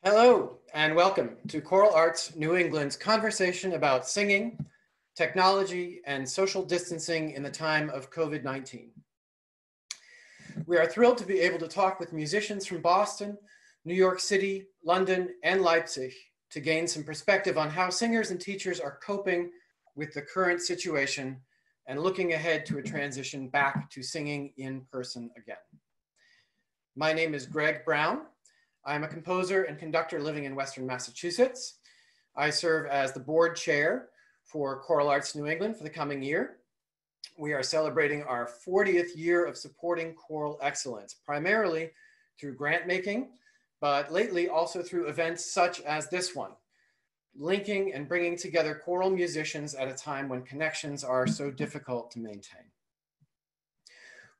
Hello and welcome to Choral Arts New England's conversation about singing, technology, and social distancing in the time of COVID-19. We are thrilled to be able to talk with musicians from Boston, New York City, London, and Leipzig to gain some perspective on how singers and teachers are coping with the current situation and looking ahead to a transition back to singing in person again. My name is Greg Brown. I'm a composer and conductor living in Western Massachusetts. I serve as the board chair for Choral Arts New England for the coming year. We are celebrating our 40th year of supporting choral excellence, primarily through grant making, but lately also through events such as this one, linking and bringing together choral musicians at a time when connections are so difficult to maintain.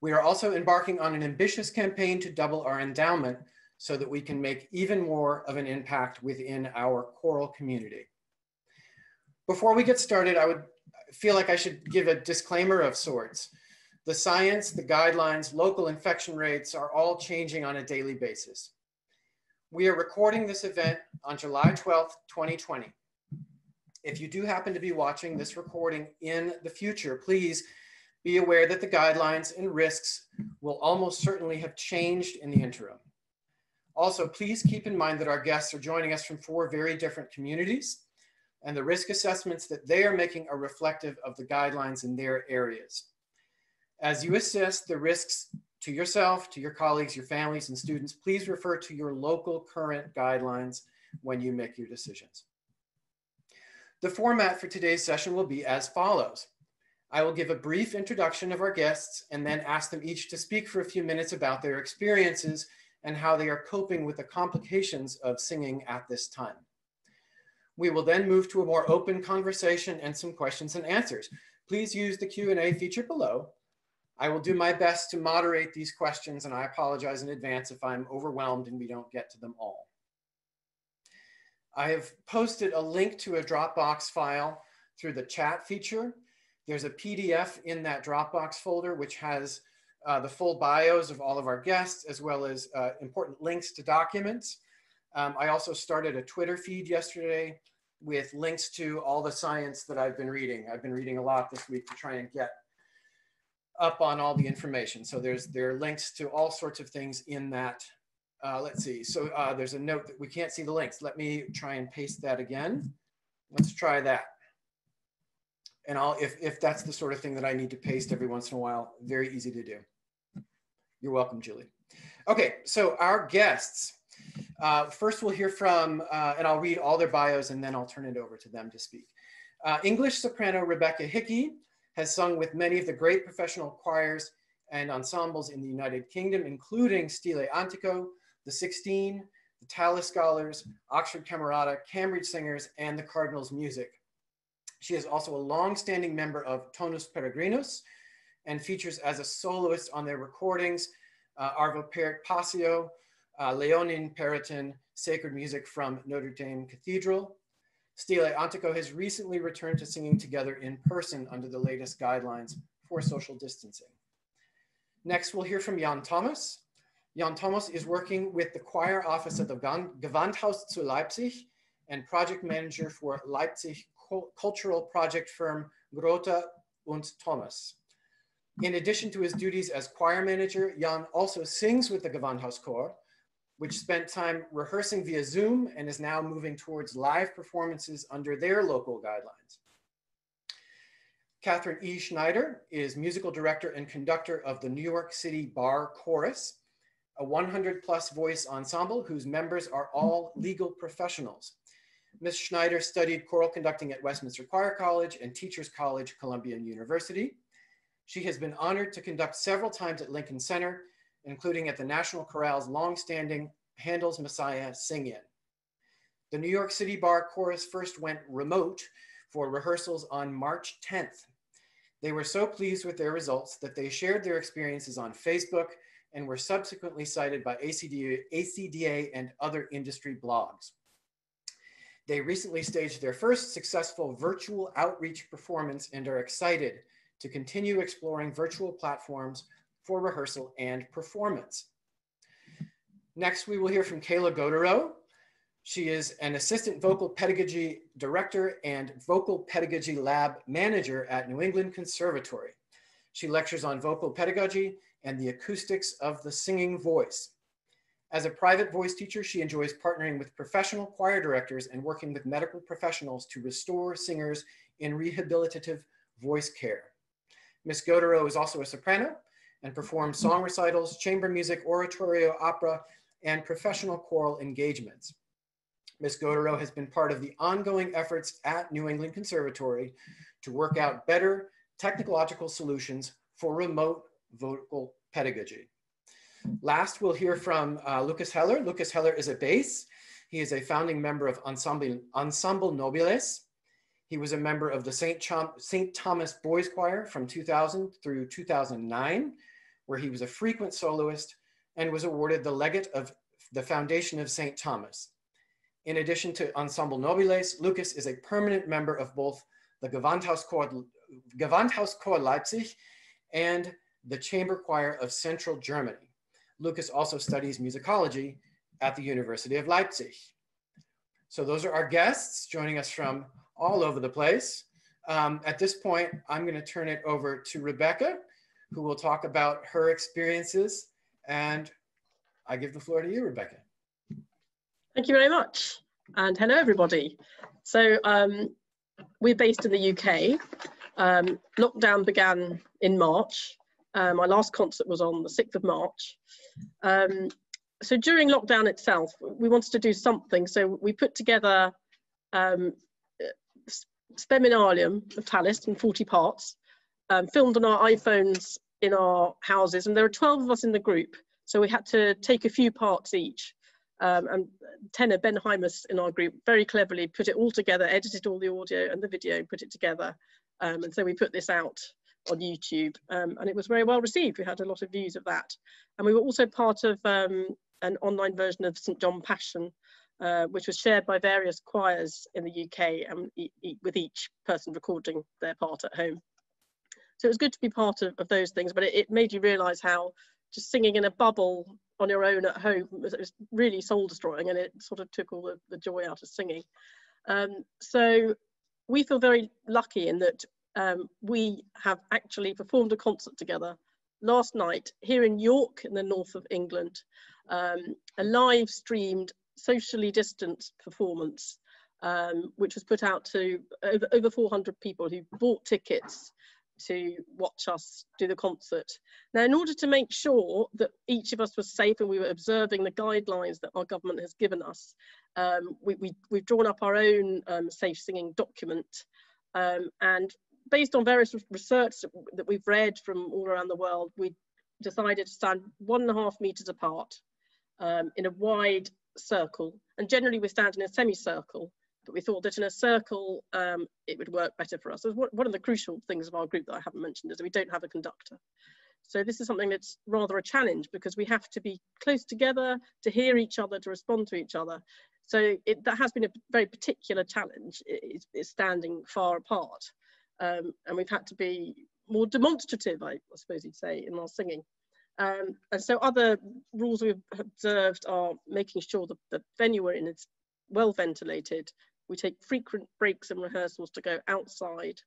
We are also embarking on an ambitious campaign to double our endowment so that we can make even more of an impact within our choral community. Before we get started, I would feel like I should give a disclaimer of sorts. The science, the guidelines, local infection rates are all changing on a daily basis. We are recording this event on July 12th, 2020. If you do happen to be watching this recording in the future, please be aware that the guidelines and risks will almost certainly have changed in the interim. Also, please keep in mind that our guests are joining us from 4 very different communities, and the risk assessments that they are making are reflective of the guidelines in their areas. As you assess the risks to yourself, to your colleagues, your families, and students, please refer to your local current guidelines when you make your decisions. The format for today's session will be as follows. I will give a brief introduction of our guests and then ask them each to speak for a few minutes about their experiences and how they are coping with the complications of singing at this time. We will then move to a more open conversation and some questions and answers. Please use the Q&A feature below. I will do my best to moderate these questions, and I apologize in advance if I'm overwhelmed and we don't get to them all. I have posted a link to a Dropbox file through the chat feature. There's a PDF in that Dropbox folder which has the full bios of all of our guests, as well as important links to documents. I also started a Twitter feed yesterday with links to all the science that I've been reading. I've been reading a lot this week to try and get up on all the information. So there are links to all sorts of things in that. Let's see. So there's a note that we can't see the links. Let me try and paste that again. Let's try that. And if that's the sort of thing that I need to paste every once in a while, very easy to do. You're welcome, Julie. Okay, so our guests. First we'll hear from, and I'll read all their bios and then I'll turn it over to them to speak. English soprano Rebecca Hickey has sung with many of the great professional choirs and ensembles in the United Kingdom, including Stile Antico, the 16, the Tallis Scholars, Oxford Camerata, Cambridge Singers, and the Cardinall's Musick. She is also a long-standing member of Tonus Peregrinus and features as a soloist on their recordings, Arvo Pärt, Passio, Léonin, Pérotin, sacred music from Notre-Dame Cathedral. Stile Antico has recently returned to singing together in person under the latest guidelines for social distancing. Next, we'll hear from Jan Thomas. Jan Thomas is working with the choir office at the Gewandhaus zu Leipzig and project manager for Leipzig cultural project firm Grota und Thomas. In addition to his duties as choir manager, Jan also sings with the Gewandhaus Chor, which spent time rehearsing via Zoom and is now moving towards live performances under their local guidelines. Katherine E Schneider is musical director and conductor of the New York City Bar Chorus, a 100+ voice ensemble whose members are all legal professionals. Ms. Schneider studied choral conducting at Westminster Choir College and Teachers College, Columbia University. She has been honored to conduct several times at Lincoln Center, including at the National Chorale's longstanding Handel's Messiah Sing-In. The New York City Bar Chorus first went remote for rehearsals on March 10th. They were so pleased with their results that they shared their experiences on Facebook and were subsequently cited by ACDA and other industry blogs. They recently staged their first successful virtual outreach performance and are excited to continue exploring virtual platforms for rehearsal and performance. Next, we will hear from Kayla Gotero. She is an assistant vocal pedagogy director and vocal pedagogy lab manager at New England Conservatory. She lectures on vocal pedagogy and the acoustics of the singing voice. As a private voice teacher, she enjoys partnering with professional choir directors and working with medical professionals to restore singers in rehabilitative voice care. Ms. Gotero is also a soprano and performs song recitals, chamber music, oratorio, opera, and professional choral engagements. Ms. Gotero has been part of the ongoing efforts at New England Conservatory to work out better technological solutions for remote vocal pedagogy. Last, we'll hear from Lucas Heller. Lucas Heller is a bass. He is a founding member of Ensemble Nobiles. He was a member of the St. Thomas Boys Choir from 2000 through 2009, where he was a frequent soloist and was awarded the Legate of the Foundation of St. Thomas. In addition to Ensemble Nobiles, Lucas is a permanent member of both the Gewandhauschor Leipzig and the Chamber Choir of Central Germany. Lucas also studies musicology at the University of Leipzig. So those are our guests joining us from all over the place. At this point, I'm going to turn it over to Rebecca, who will talk about her experiences. And I give the floor to you, Rebecca. Thank you very much. And hello, everybody. So we're based in the UK. Lockdown began in March. My last concert was on the 6th of March. So during lockdown itself, we wanted to do something. So we put together Speminalium of Tallis in 40 parts, filmed on our iPhones in our houses. And there were 12 of us in the group. So we had to take a few parts each. And tenor Ben Hymus in our group very cleverly put it all together, edited all the audio and the video, put it together. And so we put this out on YouTube, and it was very well received. We had a lot of views of that. And we were also part of an online version of St. John Passion, which was shared by various choirs in the UK, and with each person recording their part at home. So it was good to be part of those things, but it made you realise how just singing in a bubble on your own at home was really soul destroying, and it sort of took all the joy out of singing. So we feel very lucky in that we have actually performed a concert together last night here in York in the north of England, a live streamed socially distanced performance, which was put out to over 400 people who bought tickets to watch us do the concert. Now, in order to make sure that each of us was safe and we were observing the guidelines that our government has given us, we've drawn up our own safe singing document, and based on various research that we've read from all around the world, we decided to stand 1.5 meters apart in a wide circle. And generally we stand in a semicircle, but we thought that in a circle, it would work better for us. So one of the crucial things of our group that I haven't mentioned is that we don't have a conductor. So this is something that's rather a challenge because we have to be close together to hear each other, to respond to each other. So that has been a very particular challenge, is standing far apart. And we've had to be more demonstrative, I suppose you'd say, in our singing. And so other rules we've observed are making sure that the venue we're in is well ventilated. We take frequent breaks in rehearsals to go outside.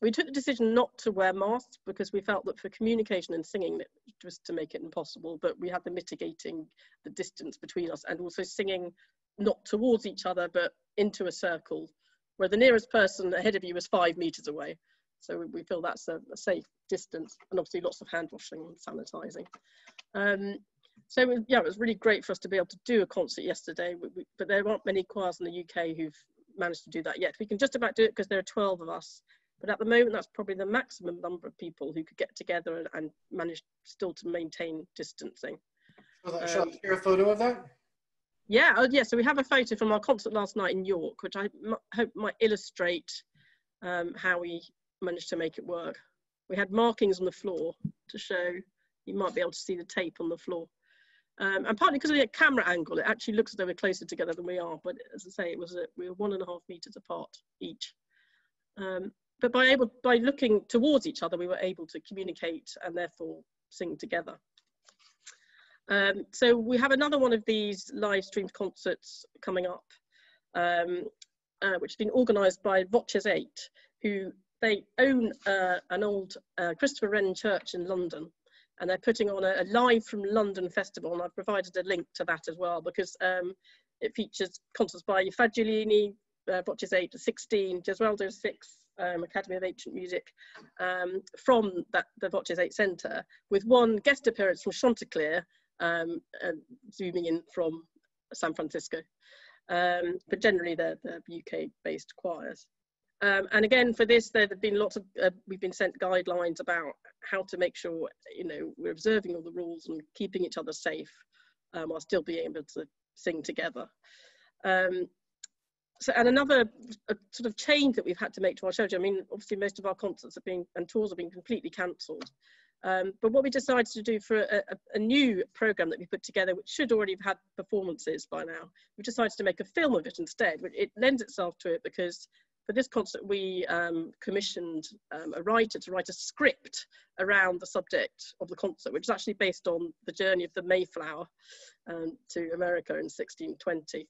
We took the decision not to wear masks because we felt that for communication and singing, it was to make it impossible, but we had the mitigating the distance between us and also singing not towards each other, but into a circle where the nearest person ahead of you was 5 meters away. So we feel that's a safe distance, and obviously lots of hand washing and sanitizing. So yeah, it was really great for us to be able to do a concert yesterday, but there aren't many choirs in the UK who've managed to do that yet. We can just about do it because there are 12 of us, but at the moment that's probably the maximum number of people who could get together and manage still to maintain distancing. Shall I share a photo of that? Yeah, oh yeah, so we have a photo from our concert last night in York, which I hope might illustrate how we managed to make it work. We had markings on the floor to show, you might be able to see the tape on the floor. And partly because of the camera angle, it actually looks as though we're closer together than we are, but as I say, we were 1.5 meters apart each. But by looking towards each other, we were able to communicate and therefore sing together. So we have another one of these live streamed concerts coming up, which has been organised by Voces 8, who they own an old Christopher Wren church in London, and they're putting on a live from London festival, and I've provided a link to that as well, because it features concerts by Fagiolini, Voces 8 to 16, Gesualdo 6, Academy of Ancient Music, from the Voces 8 Centre, with one guest appearance from Chanticleer, zooming in from San Francisco. But generally they're UK-based choirs. And again, for this, there have been lots of, we've been sent guidelines about how to make sure, you know, we're observing all the rules and keeping each other safe while still being able to sing together. So, and another sort of change that we've had to make to our show, I mean, obviously most of our concerts have been, and tours have been completely cancelled. But what we decided to do for a new programme that we put together, which should already have had performances by now, we decided to make a film of it instead. It lends itself to it because for this concert we commissioned a writer to write a script around the subject of the concert, which is actually based on the journey of the Mayflower to America in 1620.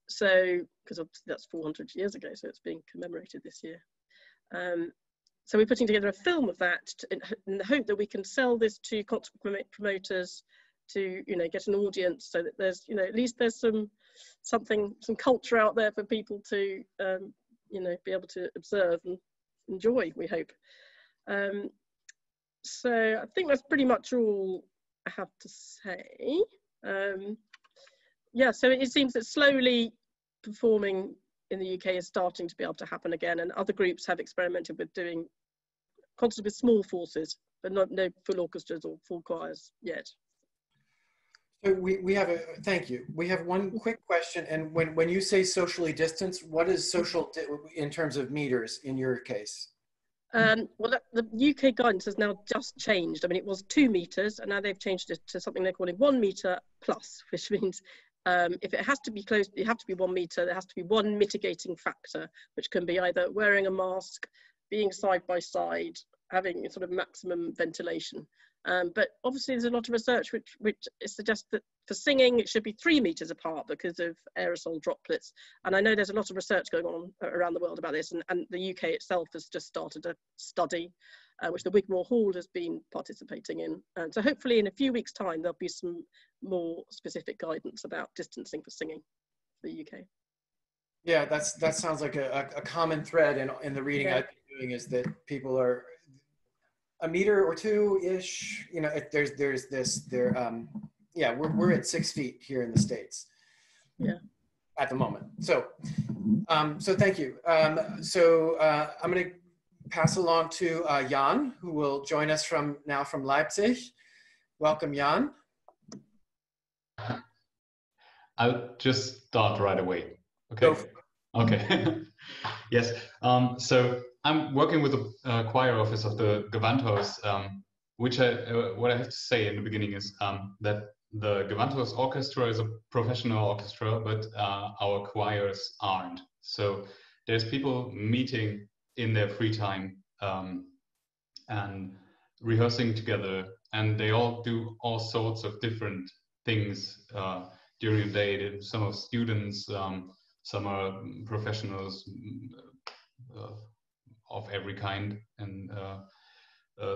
So, because obviously that's 400 years ago, so it's being commemorated this year. So we're putting together a film of that in the hope that we can sell this to concert promoters to, you know, get an audience, so that there's, you know, at least there's some culture out there for people to, you know, be able to observe and enjoy, we hope. So I think that's pretty much all I have to say. Yeah, so it seems that slowly performing in the UK is starting to be able to happen again, and other groups have experimented with doing concerts with small forces, but no full orchestras or full choirs yet. So we have a, thank you. We have one quick question, and when you say socially distanced, what is social in terms of meters in your case? Well, the UK guidance has now just changed. I mean, it was 2 meters, and now they've changed it to something they're calling 1 meter plus, which means if it has to be closed, you have to be 1 meter. There has to be one mitigating factor, which can be either wearing a mask, being side by side, having sort of maximum ventilation. But obviously there's a lot of research which suggests that for singing it should be 3 meters apart because of aerosol droplets. And I know there's a lot of research going on around the world about this, and the UK itself has just started a study which the Wigmore Hall has been participating in. And so hopefully in a few weeks' time there'll be some more specific guidance about distancing for singing for the UK. Yeah, that sounds like a common thread in the reading I've been doing, is that people are a meter or 2-ish, you know, there's this, yeah, we're at 6 feet here in the States. Yeah. At the moment. So, so thank you. So I'm going to pass along to Jan, who will join us from Leipzig. Welcome, Jan. I'll just start right away. Okay. Okay. Yes. So I'm working with the choir office of the Gewandhaus, which what I have to say in the beginning is that the Gewandhaus Orchestra is a professional orchestra, but our choirs aren't. So there's people meeting in their free time and rehearsing together, and they all do all sorts of different things during the day. Some are students, some are professionals of every kind, and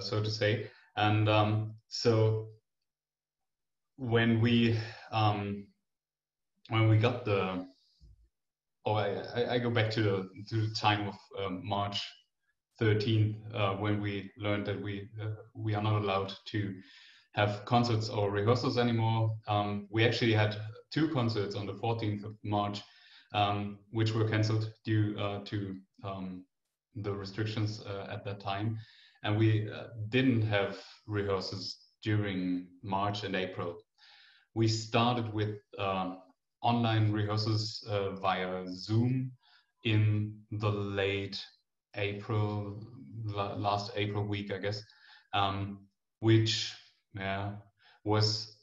so to say. And so when we got the, I go back to the time of March 13th, when we learned that we are not allowed to have concerts or rehearsals anymore. We actually had 2 concerts on the 14th of March, which were cancelled due to the restrictions at that time. And we didn't have rehearsals during March and April. We started with online rehearsals via Zoom in the late April, last April week, I guess, which was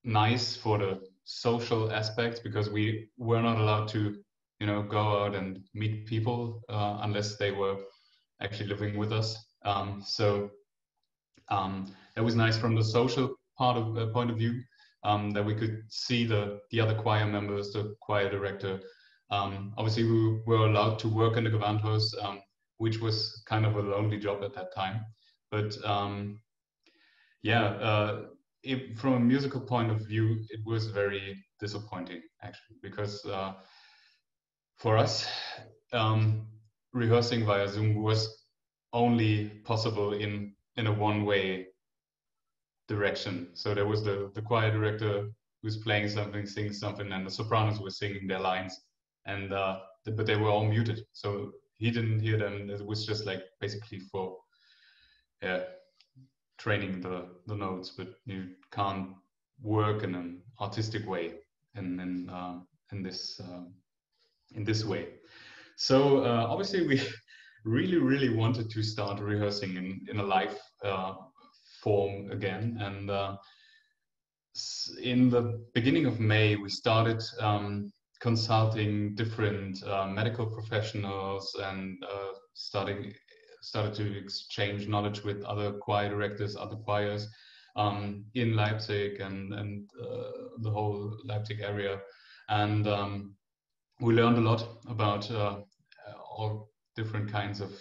nice for the social aspects, because we were not allowed to, you know, go out and meet people unless they were actually living with us. So it was nice from the social point of view, that we could see the other choir members, the choir director. Obviously, we were allowed to work in the Gewandhaus, which was kind of a lonely job at that time. But from a musical point of view, it was very disappointing, actually, because for us, rehearsing via Zoom was only possible in a one-way direction. So there was the choir director who's playing something, singing something, and the sopranos were singing their lines, and but they were all muted, so he didn't hear them. It was just like basically for training the notes, but you can't work in an artistic way in this way. So obviously we really wanted to start rehearsing in a live form again, and in the beginning of May we started consulting different medical professionals and started to exchange knowledge with other choir directors, other choirs in Leipzig and the whole Leipzig area, and we learned a lot about all different kinds of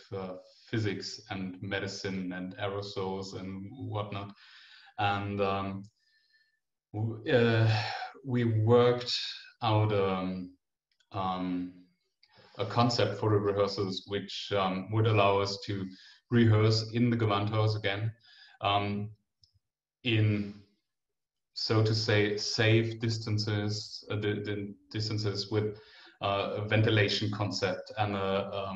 physics and medicine and aerosols and whatnot, and we worked out a concept for the rehearsals, which would allow us to rehearse in the Gewandhaus again, in, so to say, safe distances, the distances with a ventilation concept and a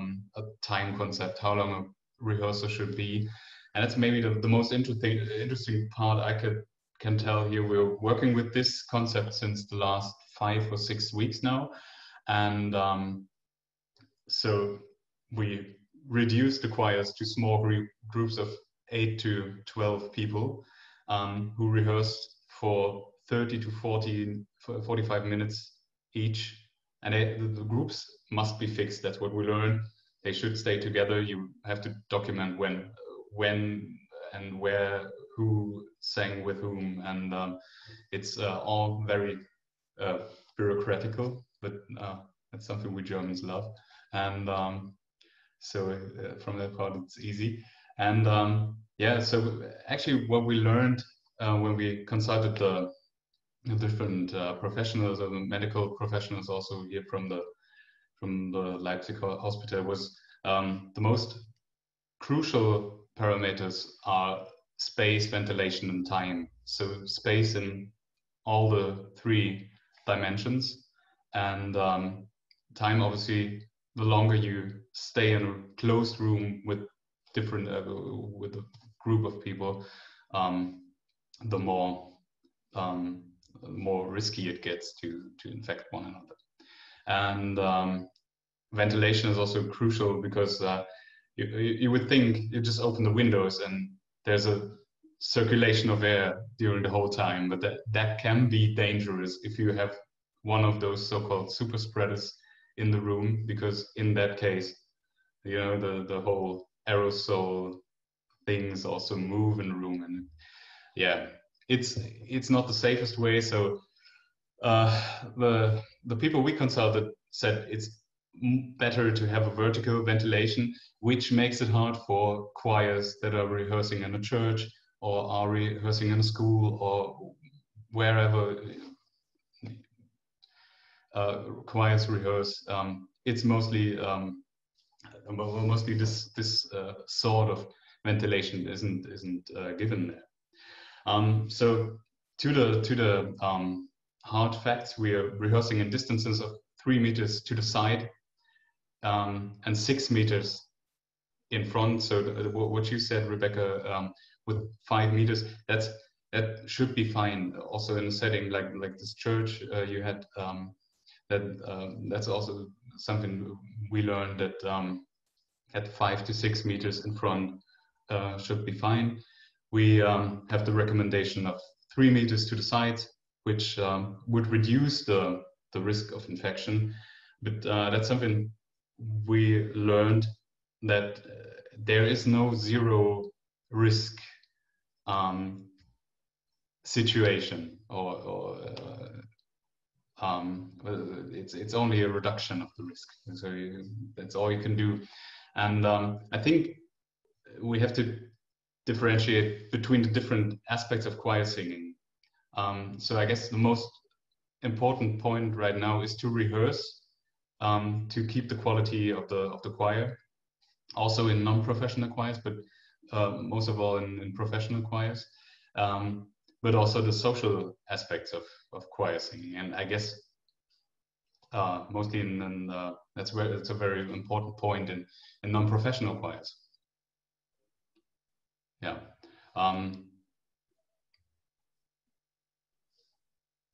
time concept, how long a rehearsal should be. And that's maybe the most interesting part I can tell here. We're working with this concept since the last 5 or 6 weeks now, and so we reduced the choirs to small groups of 8 to 12 people who rehearsed for 30 to 45 minutes each, and the groups must be fixed. That's what we learned. They should stay together. You have to document when and where, who sang with whom, and it's all very bureaucratical, but that's something we Germans love, and so from that part it's easy. And so actually what we learned when we consulted the different professionals, or the medical professionals also here from the Leipzig hospital, was the most crucial parameters are space, ventilation, and time. So space in all the 3 dimensions, and time, obviously, the longer you stay in a closed room with different with a group of people, the more risky it gets to infect one another. And ventilation is also crucial, because you would think you just open the windows and there's a circulation of air during the whole time, but that can be dangerous if you have one of those so-called super spreaders in the room, because in that case, you know, the whole aerosol things also move in the room, and yeah, it's not the safest way. So the people we consulted said it's better to have a vertical ventilation, which makes it hard for choirs that are rehearsing in a church or are rehearsing in a school or wherever choirs rehearse. It's mostly this sort of ventilation isn't given there. So to the hard facts, we are rehearsing in distances of 3 meters to the side and 6 meters in front. So what you said, Rebecca, with 5 meters, that should be fine. Also in a setting like this church you had, that's also something we learned, that at 5 to 6 meters in front should be fine. We have the recommendation of 3 meters to the sides, which would reduce the risk of infection. But that's something we learned, that there is no zero risk situation, or it's only a reduction of the risk. So that's all you can do. And I think we have to differentiate between the different aspects of choir singing. So I guess the most important point right now is to rehearse, to keep the quality of the choir, also in non-professional choirs, but most of all in professional choirs, but also the social aspects of choir singing. And I guess mostly that's a very important point in non-professional choirs. Yeah.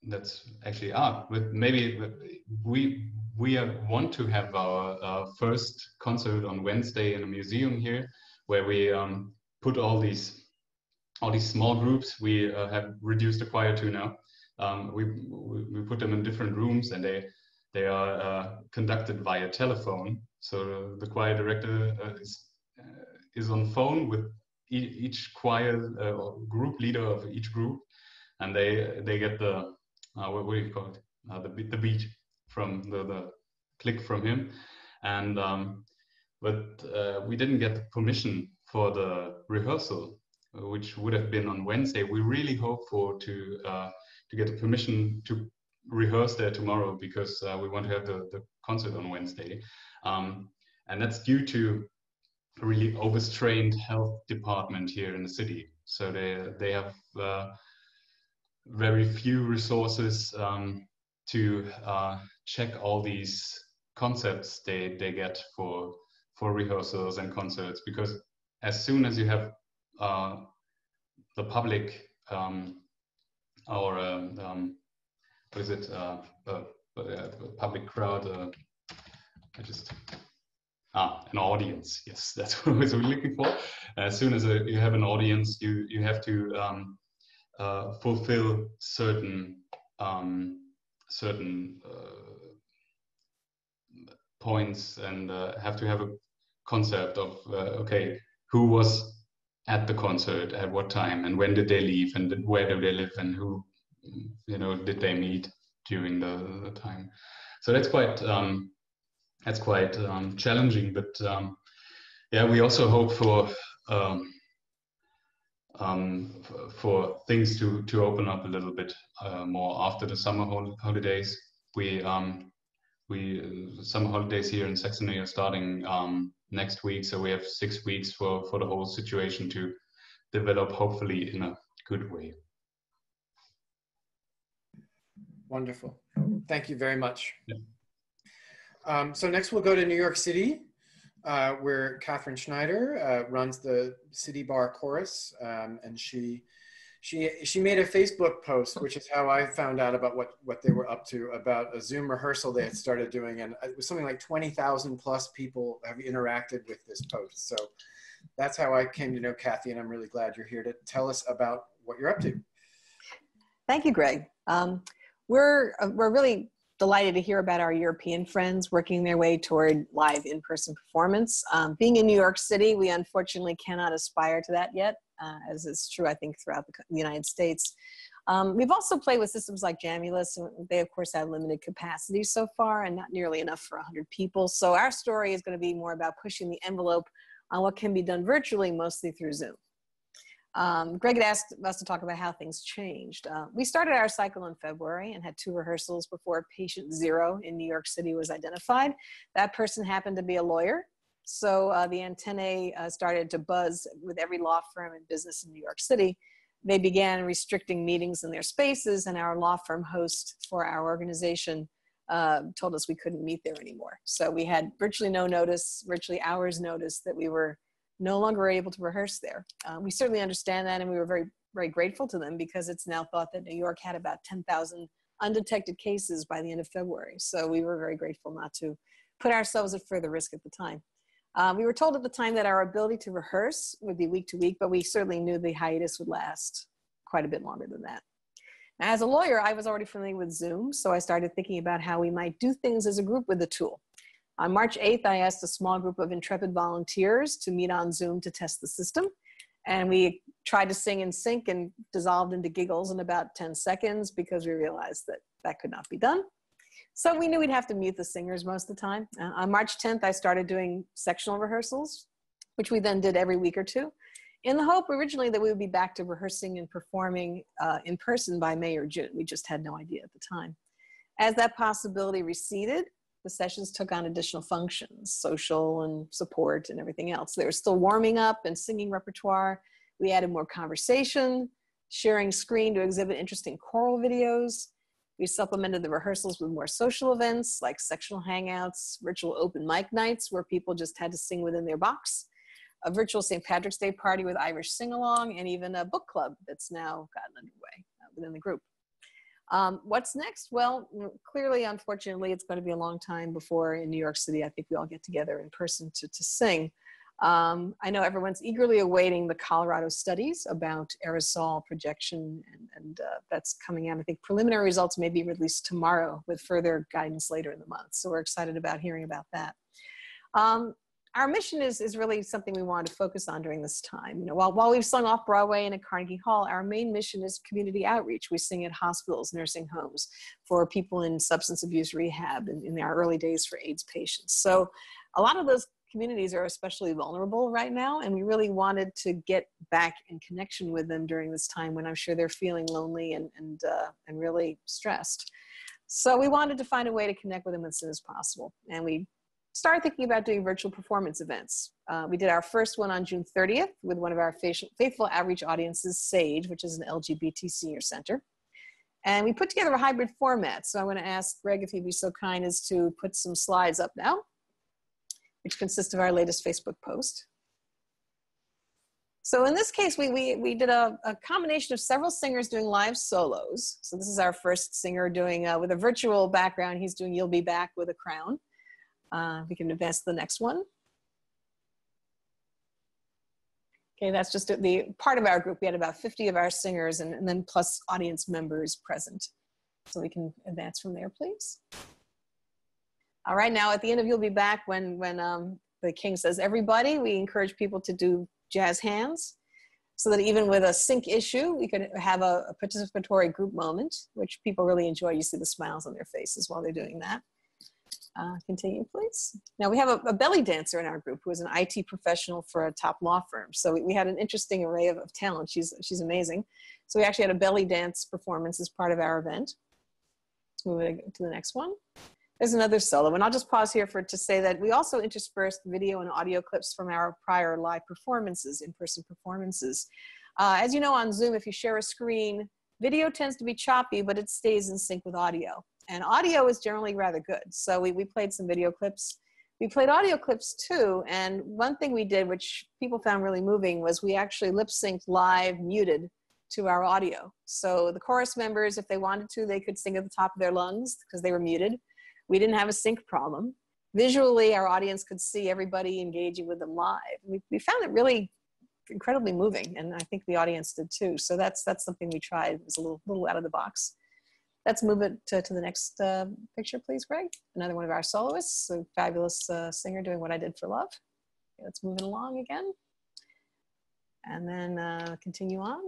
That's actually but maybe we want to have our first concert on Wednesday in a museum here, where we put all these small groups we have reduced the choir to now. We put them in different rooms, and they are conducted via telephone. So the choir director is on phone with each choir group leader of each group, and they get the what do you call it? The beat from the click from him. And but we didn't get the permission for the rehearsal, which would have been on Wednesday. We really hope to get the permission to rehearse there tomorrow, because we want to have the concert on Wednesday. And that's due to a really overstrained health department here in the city. So they have very few resources to check all these concepts they get for rehearsals and concerts, because as soon as you have the public or what is it, public crowd, an audience, yes, that's what I was looking for. As soon as you have an audience, you have to fulfill certain points, and have to have a concept of okay, who was at the concert at what time, and when did they leave, and where do they live, and who did they meet during the time. So that's quite challenging, but yeah, we also hope for things to open up a little bit more after the summer holidays. Summer holidays here in Saxony are starting next week, so we have 6 weeks for the whole situation to develop, hopefully in a good way. Wonderful. Thank you very much. Yeah. So next we'll go to New York City, where Katherine Schneider runs the City Bar Chorus, and she made a Facebook post, which is how I found out about what they were up to, about a Zoom rehearsal they had started doing, and it was something like 20,000 plus people have interacted with this post. So that's how I came to know Kathy, and I'm really glad you're here to tell us about what you're up to. Thank you, Greg. We're really delighted to hear about our European friends working their way toward live in-person performance. Being in New York City, we unfortunately cannot aspire to that yet, as is true, I think, throughout the United States. We've also played with systems like Jamulus, and they, of course, have limited capacity so far and not nearly enough for 100 people. So our story is going to be more about pushing the envelope on what can be done virtually, mostly through Zoom. Greg had asked us to talk about how things changed. We started our cycle in February and had 2 rehearsals before patient 0 in New York City was identified. That person happened to be a lawyer. So the antennae started to buzz with every law firm and business in New York City. They began restricting meetings in their spaces, and our law firm host for our organization told us we couldn't meet there anymore. So we had virtually no notice, virtually hours notice, that we were no longer able to rehearse there. We certainly understand that, and we were very, very grateful to them, because it's now thought that New York had about 10,000 undetected cases by the end of February. So we were very grateful not to put ourselves at further risk at the time. We were told at the time that our ability to rehearse would be week to week, but we certainly knew the hiatus would last quite a bit longer than that. Now, as a lawyer, I was already familiar with Zoom, so I started thinking about how we might do things as a group with the tool. On March 8th, I asked a small group of intrepid volunteers to meet on Zoom to test the system. And we tried to sing in sync and dissolved into giggles in about 10 seconds because we realized that that could not be done. So we knew we'd have to mute the singers most of the time. On March 10th, I started doing sectional rehearsals, which we then did every week or two, in the hope originally that we would be back to rehearsing and performing in person by May or June. We just had no idea at the time. As that possibility receded, the sessions took on additional functions, social and support and everything else. They were still warming up and singing repertoire. We added more conversation, sharing screen to exhibit interesting choral videos. We supplemented the rehearsals with more social events like sectional hangouts, virtual open mic nights where people just had to sing within their box, a virtual St. Patrick's Day party with Irish sing-along, and even a book club that's now gotten underway within the group. What's next? Well, clearly, unfortunately, it's going to be a long time before in New York City, I think we all get together in person to sing. I know everyone's eagerly awaiting the Colorado studies about aerosol projection, and that's coming out. I think preliminary results may be released tomorrow with further guidance later in the month. So we're excited about hearing about that. Our mission is really something we wanted to focus on during this time. You know, while we've sung off Broadway and at Carnegie Hall, our main mission is community outreach. We sing at hospitals, nursing homes, for people in substance abuse rehab in our early days for AIDS patients. So a lot of those communities are especially vulnerable right now, and we really wanted to get back in connection with them during this time when I'm sure they're feeling lonely and really stressed. So we wanted to find a way to connect with them as soon as possible, and we started thinking about doing virtual performance events. We did our first one on June 30th with one of our faithful outreach audiences, SAGE, which is an LGBT senior center. And we put together a hybrid format. So I'm going to ask Greg if he'd be so kind as to put some slides up now, which consist of our latest Facebook post. So in this case, we did a combination of several singers doing live solos. So this is our first singer doing, with a virtual background, he's doing You'll Be Back with a Crown. We can advance to the next one. Okay, that's just the part of our group. We had about 50 of our singers and then plus audience members present. So we can advance from there, please. All right, now at the end of You'll Be Back, when the king says everybody, we encourage people to do jazz hands so that even with a sync issue, we could have a participatory group moment, which people really enjoy. You see the smiles on their faces while they're doing that. Continue, please. Now we have a belly dancer in our group who is an IT professional for a top law firm. So we had an interesting array of talent. She's amazing. So we actually had a belly dance performance as part of our event. Let's move it to the next one. There's another solo, and I'll just pause here to say that we also interspersed video and audio clips from our prior live performances, in-person performances. As you know, on Zoom, if you share a screen, video tends to be choppy, but it stays in sync with audio. And audio is generally rather good. So we played some video clips. We played audio clips too. And one thing we did, which people found really moving, was we actually lip synced live muted to our audio. So the chorus members, if they wanted to, they could sing at the top of their lungs because they were muted. We didn't have a sync problem. Visually, our audience could see everybody engaging with them live. We found it really incredibly moving, and I think the audience did too. So that's something we tried. It was a little out of the box. Let's move it to the next picture, please, Greg. Another one of our soloists, a fabulous singer doing What I Did for Love. Okay, let's move it along again. And then continue on.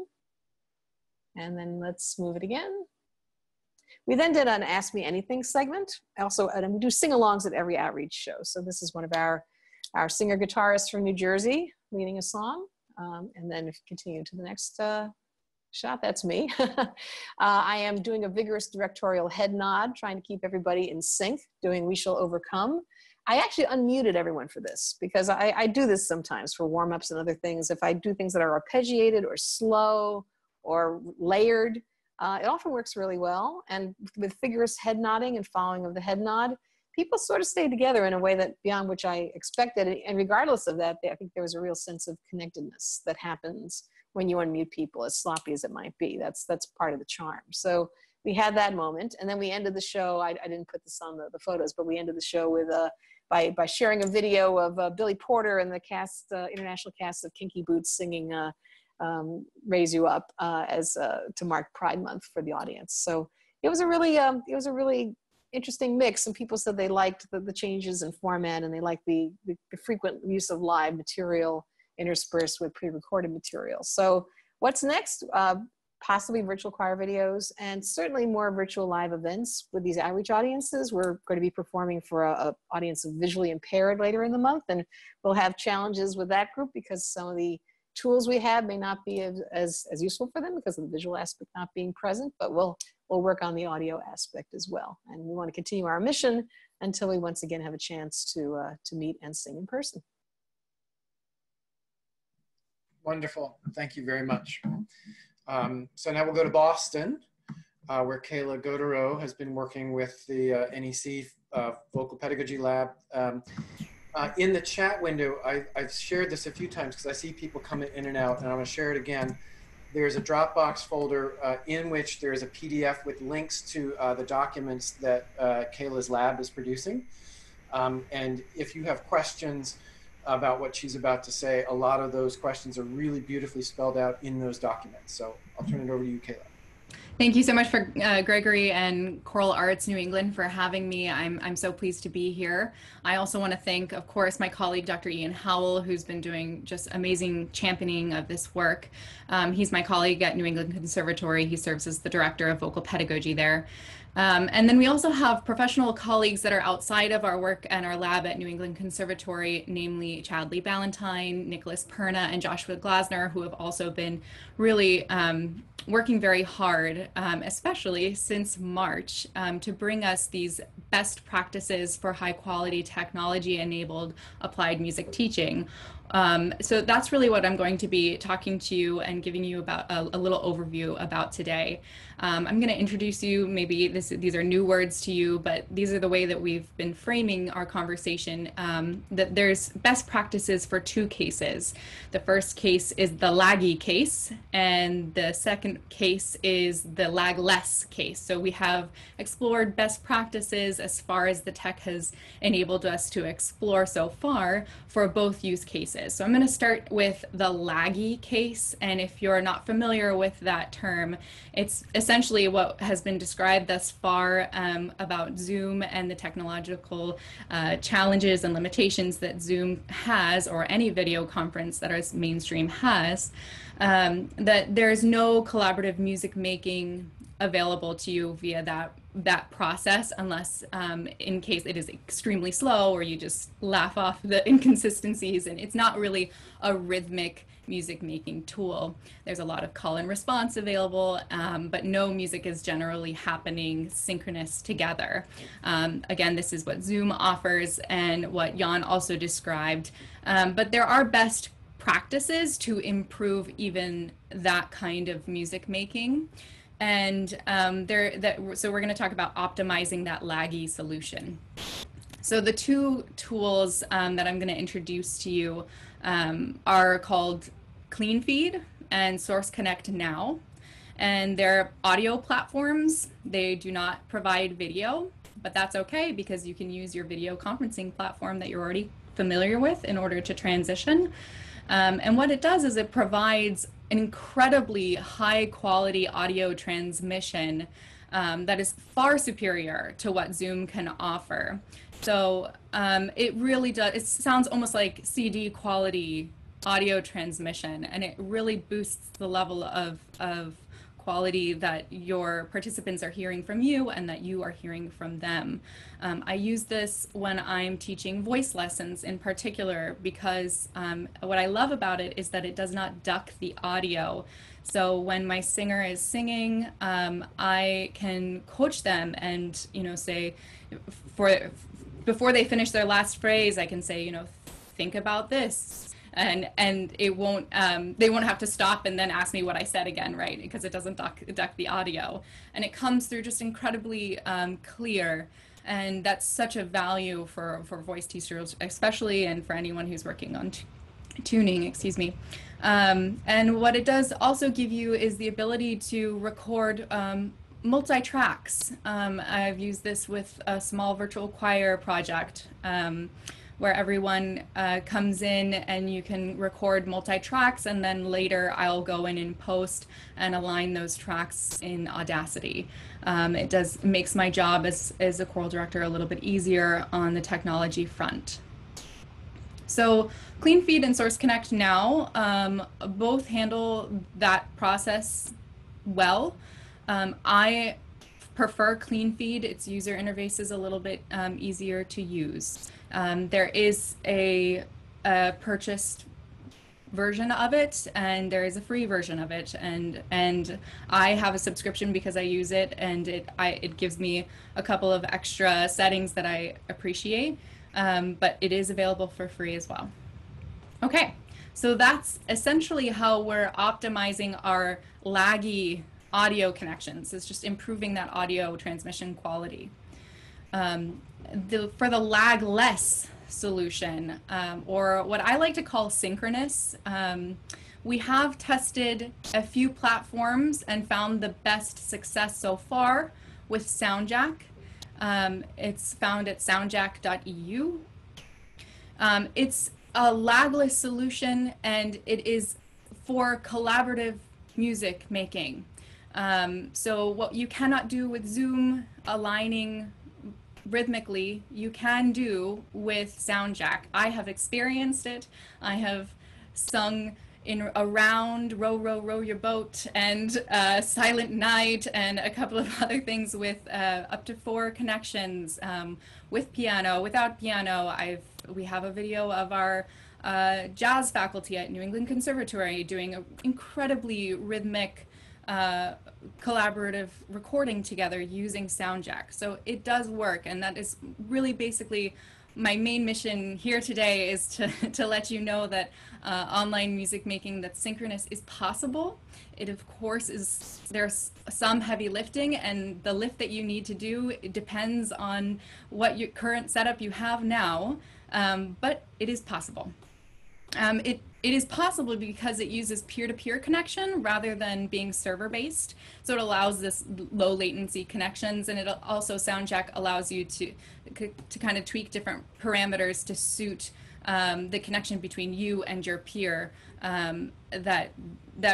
And then let's move it again. We then did an Ask Me Anything segment. Also, and we do sing-alongs at every outreach show. So this is one of our singer-guitarists from New Jersey leading a song. And then if you continue to the next shot, that's me. I am doing a vigorous directorial head nod, trying to keep everybody in sync, doing We Shall Overcome. I actually unmuted everyone for this because I do this sometimes for warm-ups and other things. If I do things that are arpeggiated or slow or layered, it often works really well. And with vigorous head nodding and following of the head nod, people sort of stay together in a way that beyond which I expected. And regardless of that, I think there was a real sense of connectedness that happens when you unmute people, as sloppy as it might be. That's part of the charm. So we had that moment. And then we ended the show, I didn't put this on the photos, but we ended the show with by sharing a video of Billy Porter and the cast, international cast of Kinky Boots singing Raise You Up to mark Pride Month for the audience. So it was a really interesting mix, and people said they liked the changes in format, and they liked the frequent use of live material interspersed with pre-recorded material. So what's next? Possibly virtual choir videos, and certainly more virtual live events with these outreach audiences. We're going to be performing for a audience of visually impaired later in the month, and we'll have challenges with that group because some of the tools we have may not be as useful for them because of the visual aspect not being present, but we'll work on the audio aspect as well. And we want to continue our mission until we once again have a chance to meet and sing in person. Wonderful, thank you very much. So now we'll go to Boston, where Kayla Gotero has been working with the NEC Vocal Pedagogy Lab. In the chat window, I've shared this a few times because I see people coming in and out, and I'm going to share it again. There's a Dropbox folder in which there is a PDF with links to the documents that Kayla's lab is producing. And if you have questions about what she's about to say, a lot of those questions are really beautifully spelled out in those documents. So I'll turn it over to you, Kayla. Thank you so much for Gregory and Choral Arts New England for having me. I'm so pleased to be here. I also want to thank, of course, my colleague, Dr. Ian Howell, who's been doing just amazing championing of this work. He's my colleague at New England Conservatory. He serves as the director of vocal pedagogy there. And then we also have professional colleagues that are outside of our work and our lab at New England Conservatory, namely Chadley Ballantyne, Nicholas Perna, and Joshua Glasner, who have also been really working very hard, especially since March, to bring us these best practices for high quality technology-enabled applied music teaching. So that's really what I'm going to be talking to you and giving you about a little overview about today. I'm going to introduce you, maybe these are new words to you, but these are the way that we've been framing our conversation, that there's best practices for two cases. The first case is the laggy case, and the second case is the lagless case. So we have explored best practices as far as the tech has enabled us to explore so far for both use cases. So I'm going to start with the laggy case, and if you're not familiar with that term, it's essentially what has been described thus far about Zoom and the technological challenges and limitations that Zoom has, or any video conference that is mainstream has, that there's no collaborative music making available to you via that process, unless in case it is extremely slow or you just laugh off the inconsistencies, and it's not really a rhythmic music making tool. There's a lot of call and response available, but no music is generally happening synchronous together. Again, this is what Zoom offers and what Jan also described, but there are best practices to improve even that kind of music making. And so we're going to talk about optimizing that laggy solution. So the two tools that I'm going to introduce to you are called Clean Feed and Source Connect Now. And they're audio platforms. They do not provide video, but that's okay because you can use your video conferencing platform that you're already familiar with in order to transition. And what it does is it provides an incredibly high quality audio transmission that is far superior to what Zoom can offer. So it really does, it sounds almost like CD quality audio transmission, and it really boosts the level of quality that your participants are hearing from you and that you are hearing from them. I use this when I'm teaching voice lessons in particular because what I love about it is that it does not duck the audio. So when my singer is singing, I can coach them and, say, before they finish their last phrase, I can say, think about this. And it won't, they won't have to stop and then ask me what I said again, right? Because it doesn't duck the audio. And it comes through just incredibly clear. And that's such a value for voice teachers, especially, and for anyone who's working on tuning, excuse me. And what it does also give you is the ability to record multi-tracks. I've used this with a small virtual choir project where everyone comes in and you can record multi-tracks, and then later I'll go in and post and align those tracks in Audacity. It makes my job as a choral director a little bit easier on the technology front. So Clean Feed and Source Connect now both handle that process well. I prefer Clean Feed. Its user interface is a little bit easier to use. There is a purchased version of it, and there is a free version of it, and I have a subscription because I use it, and it gives me a couple of extra settings that I appreciate, but it is available for free as well. Okay, so that's essentially how we're optimizing our laggy audio connections. It's just improving that audio transmission quality. For the lag-less solution, or what I like to call synchronous, we have tested a few platforms and found the best success so far with SoundJack. It's found at soundjack.eu. It's a lagless solution, and it is for collaborative music making. So what you cannot do with Zoom aligning rhythmically, you can do with SoundJack. I have experienced it. I have sung in Around, Row, Row, Row Your Boat, and Silent Night, and a couple of other things with up to 4 connections, with piano, without piano. We have a video of our jazz faculty at New England Conservatory doing an incredibly rhythmic collaborative recording together using SoundJack. So it does work, and that is really basically my main mission here today, is to let you know that online music making that's synchronous is possible. It of course is, there's some heavy lifting, and the lift that you need to do, it depends on what your current setup you have now, but it is possible. It is possible because it uses peer-to-peer connection rather than being server-based. So it allows this low latency connections, and it also, SoundJack allows you to kind of tweak different parameters to suit the connection between you and your peer, that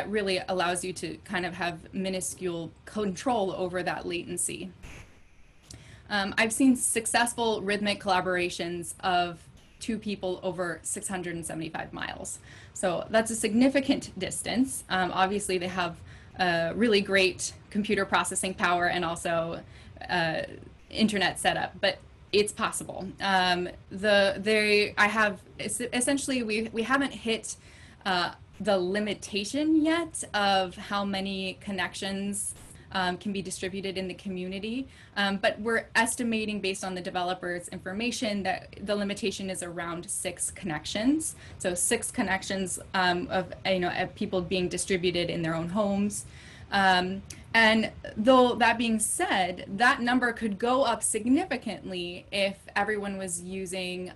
really allows you to kind of have minuscule control over that latency. I've seen successful rhythmic collaborations of 2 people over 675 miles. So that's a significant distance. Obviously they have really great computer processing power and also internet setup, but it's possible. Essentially we haven't hit the limitation yet of how many connections can be distributed in the community, but we're estimating based on the developers' information that the limitation is around 6 connections. So 6 connections of people being distributed in their own homes. And though that being said, that number could go up significantly if everyone was using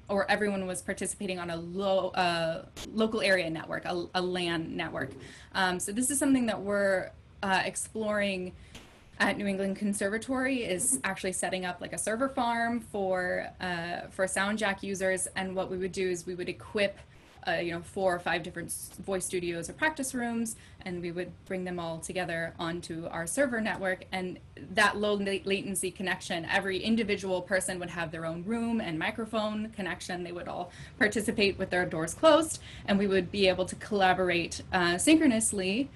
or everyone was participating on a local area network, a LAN network. So this is something that we're exploring at New England Conservatory, is actually setting up like a server farm for SoundJack users. And what we would do is we would equip 4 or 5 different voice studios or practice rooms, and we would bring them all together onto our server network. And that low latency connection, every individual person would have their own room and microphone connection. They would all participate with their doors closed, and we would be able to collaborate synchronously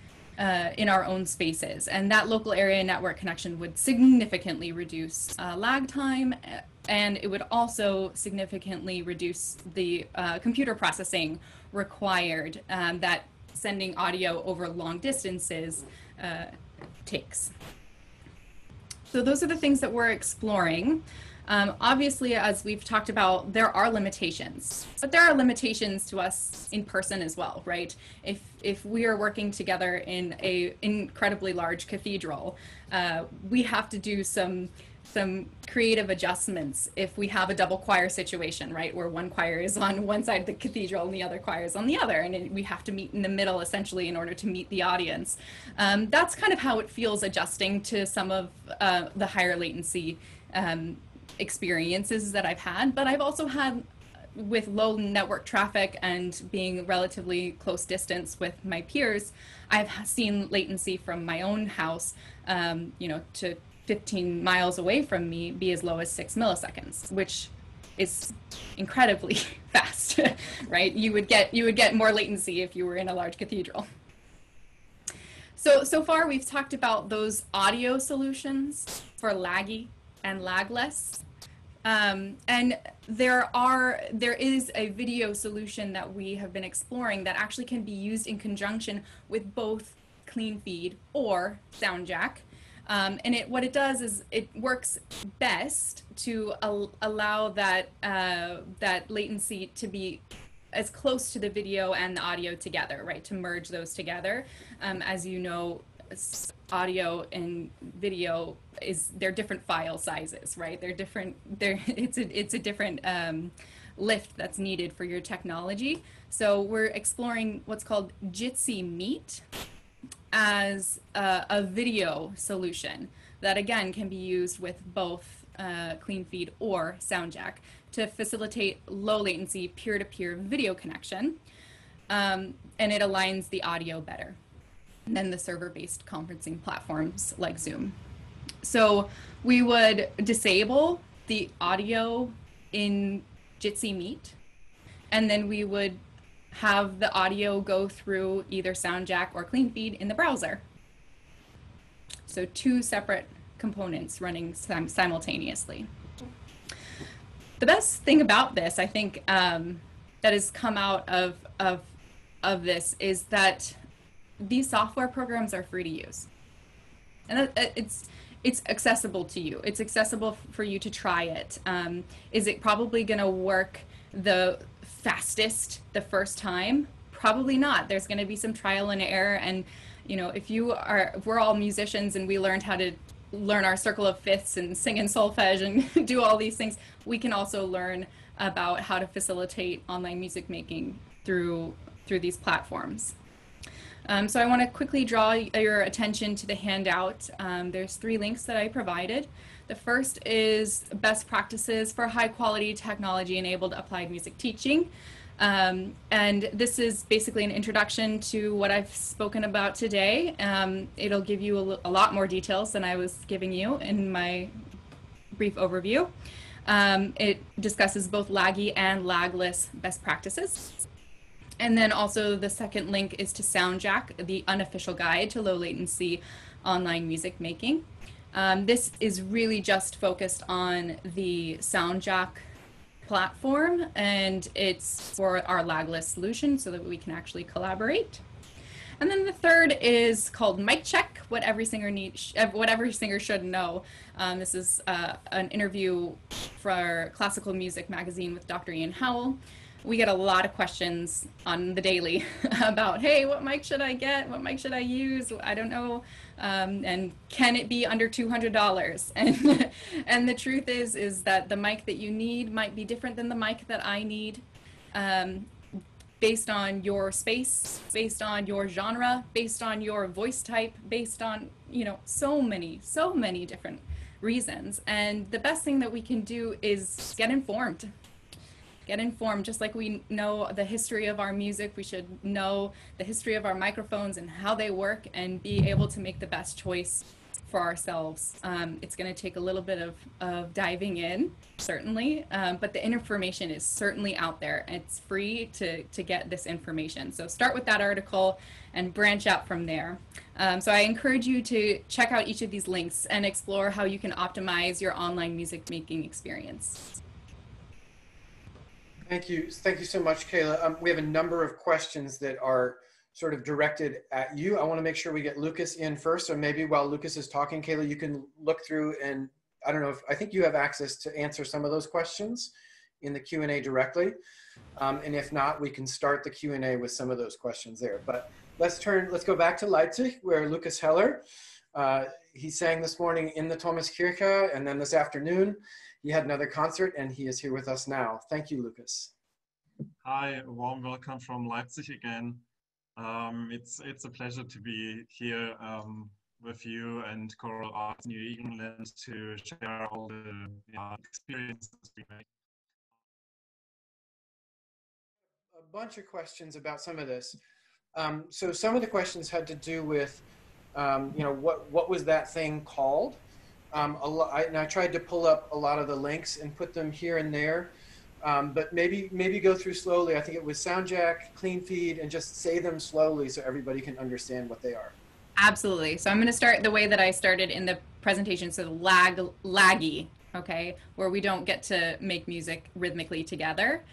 in our own spaces. And that local area network connection would significantly reduce lag time, and it would also significantly reduce the computer processing required that sending audio over long distances takes. So those are the things that we're exploring. Obviously, as we've talked about, there are limitations, but there are limitations to us in person as well, right? If we are working together in an incredibly large cathedral, we have to do some creative adjustments if we have a double choir situation, right, where one choir is on one side of the cathedral and the other choir is on the other, and we have to meet in the middle essentially in order to meet the audience. That's kind of how it feels adjusting to some of the higher latency experiences that I've had, but I've also had with low network traffic and being relatively close distance with my peers, I've seen latency from my own house, to 15 miles away from me be as low as 6 milliseconds, which is incredibly fast, right? You would get more latency if you were in a large cathedral. So far we've talked about those audio solutions for laggy and lagless. And there is a video solution that we have been exploring that actually can be used in conjunction with both clean feed or sound jack. And what it does is it works best to allow that latency to be as close to the video and the audio together, right? To merge those together. As you know, audio and video they're different file sizes, right? They're different. It's a different lift that's needed for your technology. So we're exploring what's called Jitsi Meet as a video solution that again can be used with both clean feed or sound jack to facilitate low latency peer-to-peer video connection, and it aligns the audio better than the server-based conferencing platforms like Zoom. So we would disable the audio in Jitsi Meet, and then we would have the audio go through either sound jack or clean feed in the browser. So two separate components running simultaneously. The best thing about this, I think, that has come out of this is that these software programs are free to use, and it's accessible to you. It's accessible for you to try it. Is it probably going to work the fastest the first time? Probably not. There's going to be some trial and error, and you know, if we're all musicians and we learned how to learn our circle of fifths and sing in solfege and do all these things, we can also learn about how to facilitate online music making through these platforms. So I want to quickly draw your attention to the handout. There's 3 links that I provided. The first is best practices for high quality technology enabled applied music teaching. And this is basically an introduction to what I've spoken about today. It'll give you a lot more details than I was giving you in my brief overview. It discusses both laggy and lagless best practices. And then also the second link is to SoundJack, the unofficial guide to low latency online music making. This is really just focused on the SoundJack platform, and it's for our lagless solution so that we can actually collaborate. And then the third is called Mic Check, what every singer should know. This is an interview for Classical Music magazine with Dr. Ian Howell. We get a lot of questions on the daily about, hey, what mic should I get? What mic should I use? I don't know. And can it be under $200? And the truth is that the mic that you need might be different than the mic that I need, based on your space, based on your genre, based on your voice type, based on, you know, so many different reasons. And the best thing that we can do is get informed. Get informed. Just like we know the history of our music, we should know the history of our microphones and how they work and be able to make the best choice for ourselves. It's going to take a little bit of diving in, certainly, but the information is certainly out there. It's free to get this information. So start with that article and branch out from there. So I encourage you to check out each of these links and explore how you can optimize your online music making experience. Thank you so much, Kayla. We have a number of questions that are sort of directed at you. I want to make sure we get Lucas in first, or maybe while Lucas is talking, Kayla, you can look through and I don't know if, I think you have access to answer some of those questions in the Q&A directly. And if not, we can start the Q&A with some of those questions there. But let's go back to Leipzig, where Lucas Heller, he sang this morning in the Thomaskirche, and then this afternoon he had another concert, and he is here with us now. Thank you, Lucas. Hi, a warm welcome from Leipzig again. It's a pleasure to be here with you and Choral Arts New England to share all the experiences we make. A bunch of questions about some of this. So some of the questions had to do with, you know, what was that thing called? And I tried to pull up a lot of the links and put them here and there. but maybe go through slowly. I think it was sound jack, clean feed, and just say them slowly so everybody can understand what they are. Absolutely. So I'm going to start the way that I started in the presentation, so laggy, okay, where we don't get to make music rhythmically together.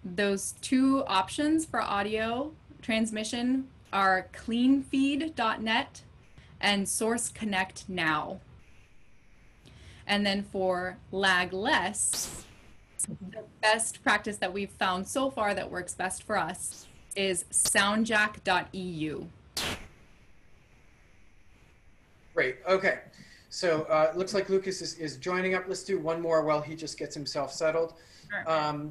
Those two options for audio transmission are cleanfeed.net and Source Connect Now. And then for lagless, the best practice that we've found so far that works best for us is soundjack.eu. Great. Okay. So it looks like Lucas is joining up. Let's do one more while he just gets himself settled. Sure.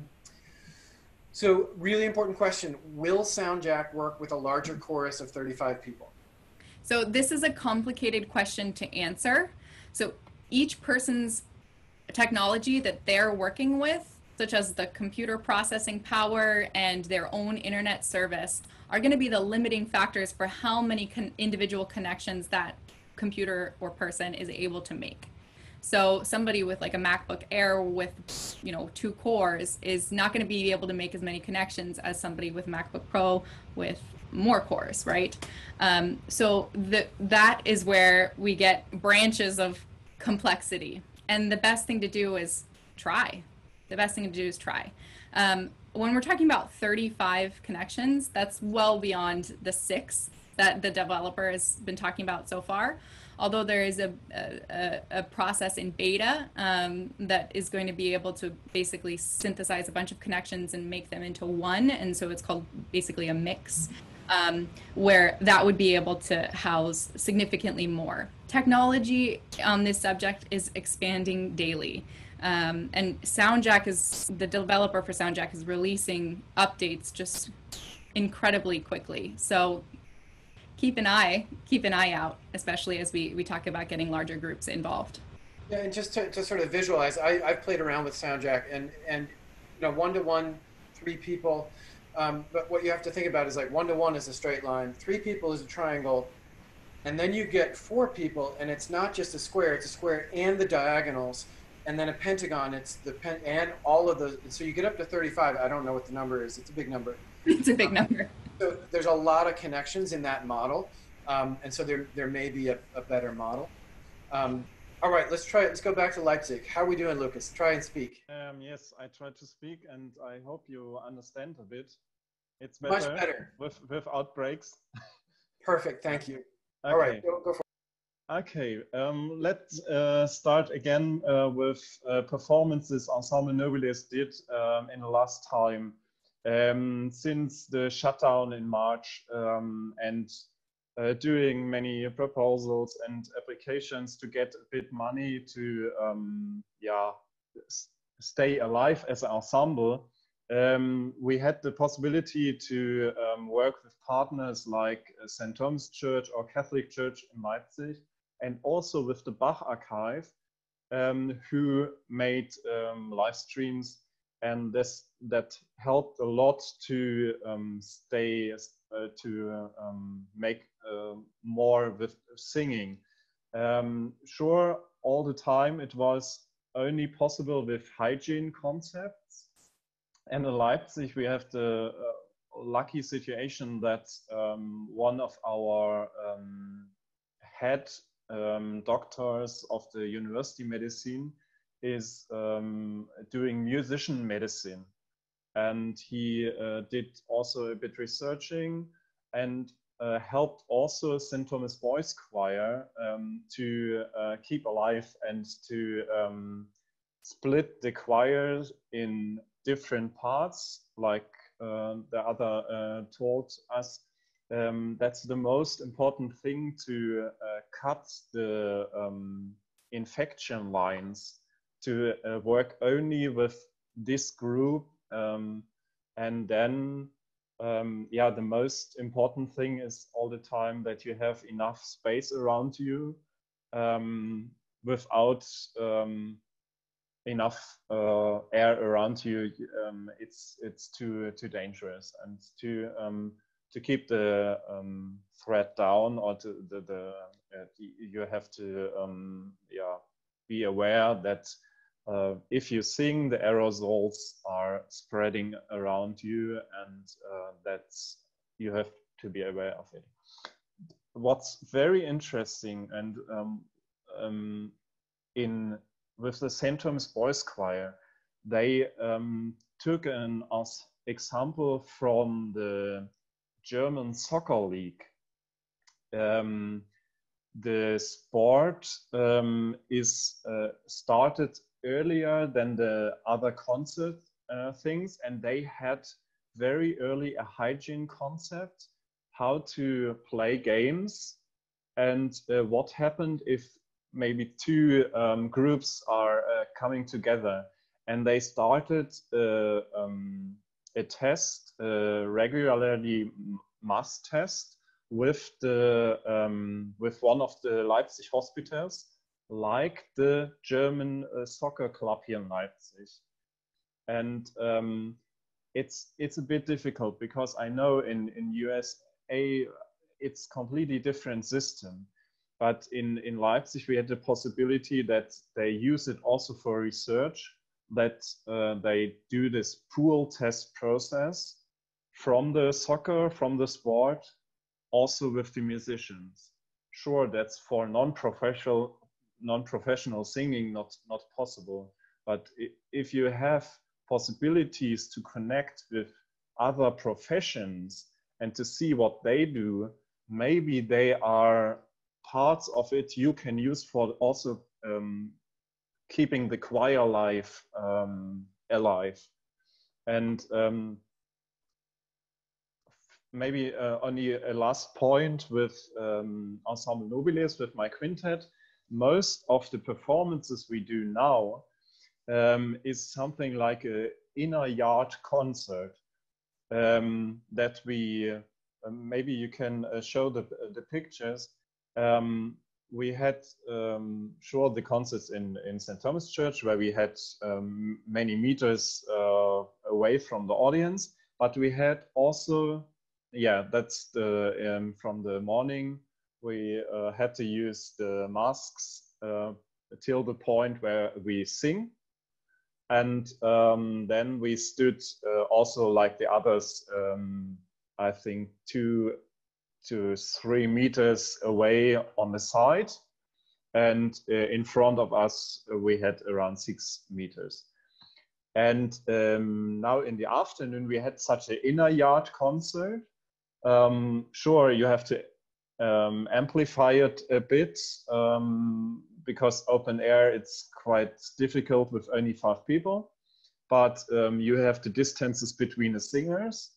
So really important question. Will Soundjack work with a larger chorus of 35 people? So this is a complicated question to answer. So each person's technology that they're working with, such as the computer processing power and their own internet service, are going to be the limiting factors for how many individual connections that computer or person is able to make. So somebody with like a MacBook Air with, 2 cores is not going to be able to make as many connections as somebody with MacBook Pro with more cores, right? So that is where we get branches of complexity. And the best thing to do is try. The best thing to do is try. When we're talking about 35 connections, that's well beyond the 6 that the developer has been talking about so far. Although there is a process in beta that is going to be able to basically synthesize a bunch of connections and make them into one. And so it's called basically a mix, where that would be able to house significantly more. Technology on this subject is expanding daily. And Soundjack the developer for Soundjack is releasing updates just incredibly quickly. So keep an eye out, especially as we talk about getting larger groups involved. Yeah, and just to sort of visualize, I've played around with Soundjack and 1-to-1, 3 people. But what you have to think about is like 1-to-1 is a straight line, 3 people is a triangle, and then you get 4 people, and it's not just a square, it's a square and the diagonals, and then a pentagon, it's the and all of those. So you get up to 35. I don't know what the number is. It's a big number. It's a big number. So there's a lot of connections in that model, and so there may be a better model. All right, let's go back to Leipzig. How are we doing, Lucas? Try and speak. Yes, I tried to speak, and I hope you understand a bit. It's better, much better without breaks. Perfect, thank you. Okay. All right, go for it. Okay, let's start again with performances Ensemble Nobiles did in the last time. Since the shutdown in March and doing many proposals and applications to get a bit money to stay alive as an ensemble, we had the possibility to work with partners like St. Thomas Church or Catholic Church in Leipzig, and also with the Bach Archive, who made live streams. And that helped a lot to make more with singing. Sure, all the time it was only possible with hygiene concepts. And in Leipzig, we have the lucky situation that one of our head doctors of the university medicine is doing musician medicine, and he did also a bit researching and helped also St. Thomas Boys Choir to keep alive and to split the choir in different parts, like the other told us. That's the most important thing, to cut the infection lines, to work only with this group, and then the most important thing is all the time that you have enough space around you, without enough air around you. It's too dangerous, and to keep the threat down, or you have to be aware that if you sing, the aerosols are spreading around you, and you have to be aware of it. What's very interesting, and with the St. Thomas Boys Choir, they took an example from the German soccer league. The sport is started earlier than the other concert things, and they had very early a hygiene concept, how to play games, and what happened if maybe two groups are coming together. And they started a test, regularly mass test, with one of the Leipzig hospitals, like the German soccer club here in Leipzig. And it's a bit difficult, because I know in USA it's completely different system. But in Leipzig we had the possibility that they use it also for research, that they do this pool test process from the soccer, from the sport, also with the musicians. Sure, that's for non-professional singing not possible, but if you have possibilities to connect with other professions and to see what they do, maybe they are parts of it you can use for also keeping the choir life alive. And maybe only a last point with Ensemble Nobiles, with my quintet. Most of the performances we do now is something like an inner yard concert that we, maybe you can show the pictures. We had, sure, the concerts in St. Thomas Church, where we had many meters away from the audience, but we had also, yeah, that's the from the morning, we had to use the masks till the point where we sing. And then we stood also like the others, I think 2 to 3 meters away on the side. And in front of us, we had around 6 meters. And now in the afternoon, we had such an inner yard concert. Sure, you have to amplify it a bit, because open air, it's quite difficult with only 5 people. But you have the distances between the singers,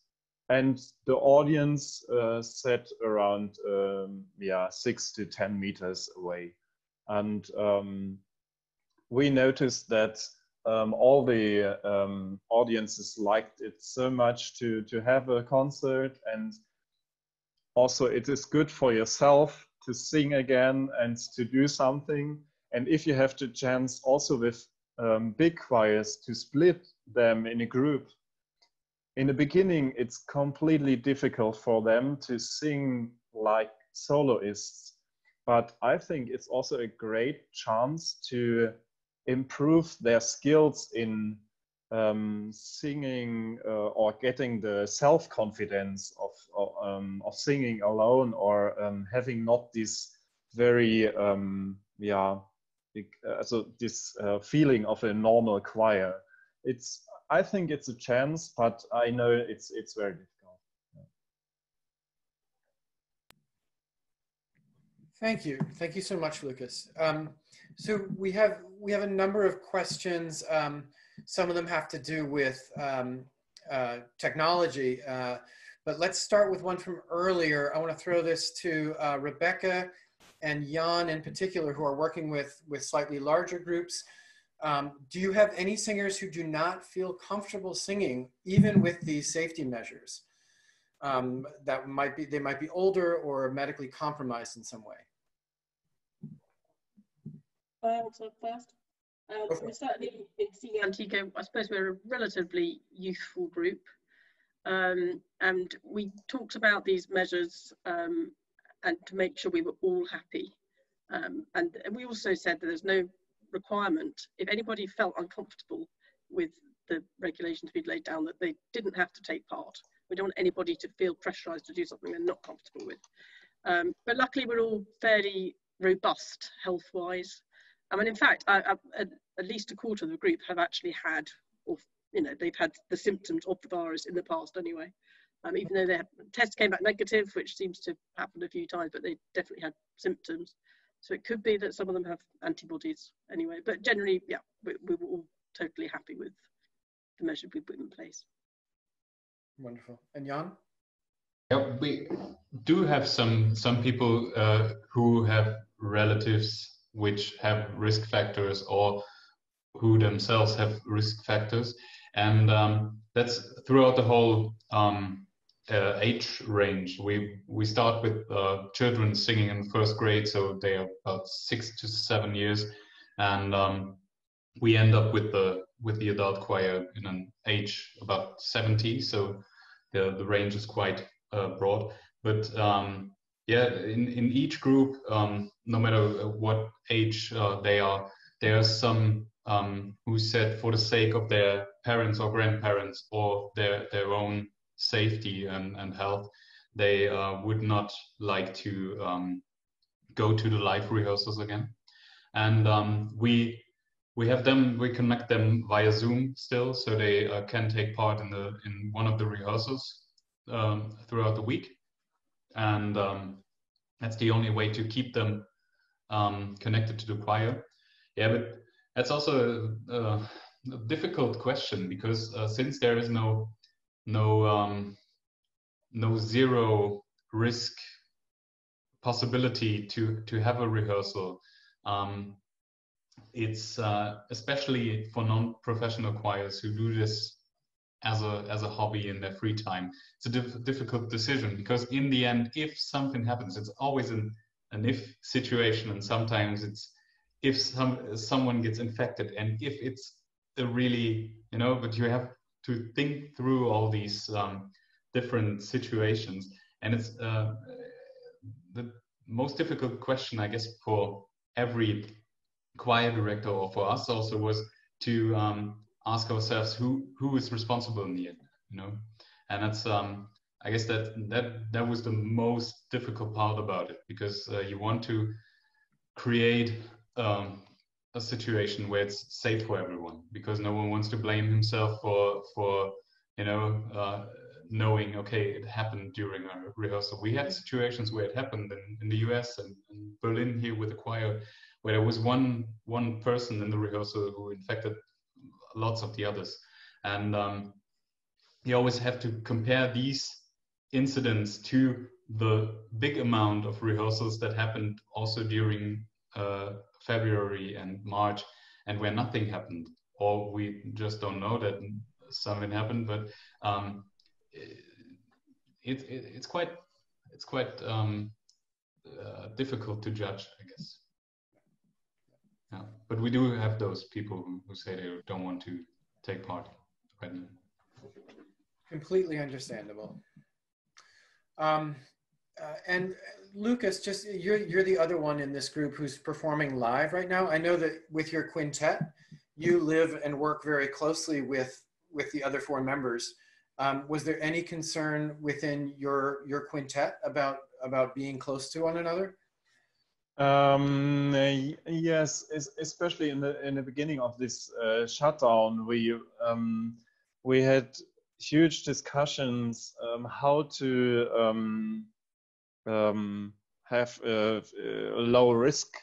and the audience sat around 6 to 10 meters away. And we noticed that all the audiences liked it so much to have a concert, and also it is good for yourself to sing again and to do something. And if you have the chance also with big choirs to split them in a group, in the beginning it's completely difficult for them to sing like soloists, but I think it's also a great chance to improve their skills in singing or getting the self-confidence of singing alone, or having not this very this feeling of a normal choir. I think it's a chance, but I know it's very difficult. Thank you so much, Lucas. So we have a number of questions. Some of them have to do with technology, but let's start with one from earlier. I want to throw this to Rebecca and Jan in particular, who are working with slightly larger groups. Do you have any singers who do not feel comfortable singing, even with these safety measures? They might be older or medically compromised in some way. I'll talk first. We're certainly in Stile Antico, I suppose we're a relatively youthful group, and we talked about these measures and to make sure we were all happy. And we also said that there's no requirement, if anybody felt uncomfortable with the regulations we'd laid down, that they didn't have to take part. We don't want anybody to feel pressurized to do something they're not comfortable with. But luckily we're all fairly robust health-wise. I mean, in fact, at least a quarter of the group have actually had, or they've had the symptoms of the virus in the past anyway. Even though their test came back negative, which seems to happen a few times, but they definitely had symptoms. So it could be that some of them have antibodies anyway. But generally, yeah, we were all totally happy with the measures we put in place. Wonderful. And Jan? Yeah, we do have some people who have relatives which have risk factors, or who themselves have risk factors, and that's throughout the whole age range. We start with children singing in first grade, so they are about 6 to 7 years, and we end up with the adult choir in an age about 70. So the range is quite broad. But yeah, in each group, no matter what age they are, there are some who said, for the sake of their parents or grandparents or their own safety and health, they would not like to go to the live rehearsals again. And we have them, we connect them via Zoom still, so they can take part in one of the rehearsals throughout the week. And that's the only way to keep them connected to the choir. Yeah, but that's also a difficult question, because since there is no zero risk possibility to have a rehearsal, it's especially for non-professional choirs who do this as a hobby in their free time, it's a difficult decision, because in the end, if something happens, it's always an if situation, and sometimes it's if someone gets infected, and if it's a really, but you have to think through all these different situations, and it's the most difficult question, I guess, for every choir director, or for us also, was to ask ourselves who is responsible in the end, and that's I guess that was the most difficult part about it, because you want to create a situation where it's safe for everyone, because no one wants to blame himself for knowing, okay, it happened during a rehearsal. We had situations where it happened in the US and in Berlin here with the choir, where there was one person in the rehearsal who infected lots of the others. And you always have to compare these incidents to the big amount of rehearsals that happened also during February and March, and where nothing happened, or we just don't know that something happened. But it's quite difficult to judge, I guess. Yeah, but we do have those people who say they don't want to take part right now. Completely understandable. And Lucas, just you're the other one in this group who's performing live right now. I know that with your quintet, you live and work very closely with the other 4 members. Was there any concern within your quintet about being close to one another? Yes, especially in the beginning of this shutdown, we had huge discussions how to have a low risk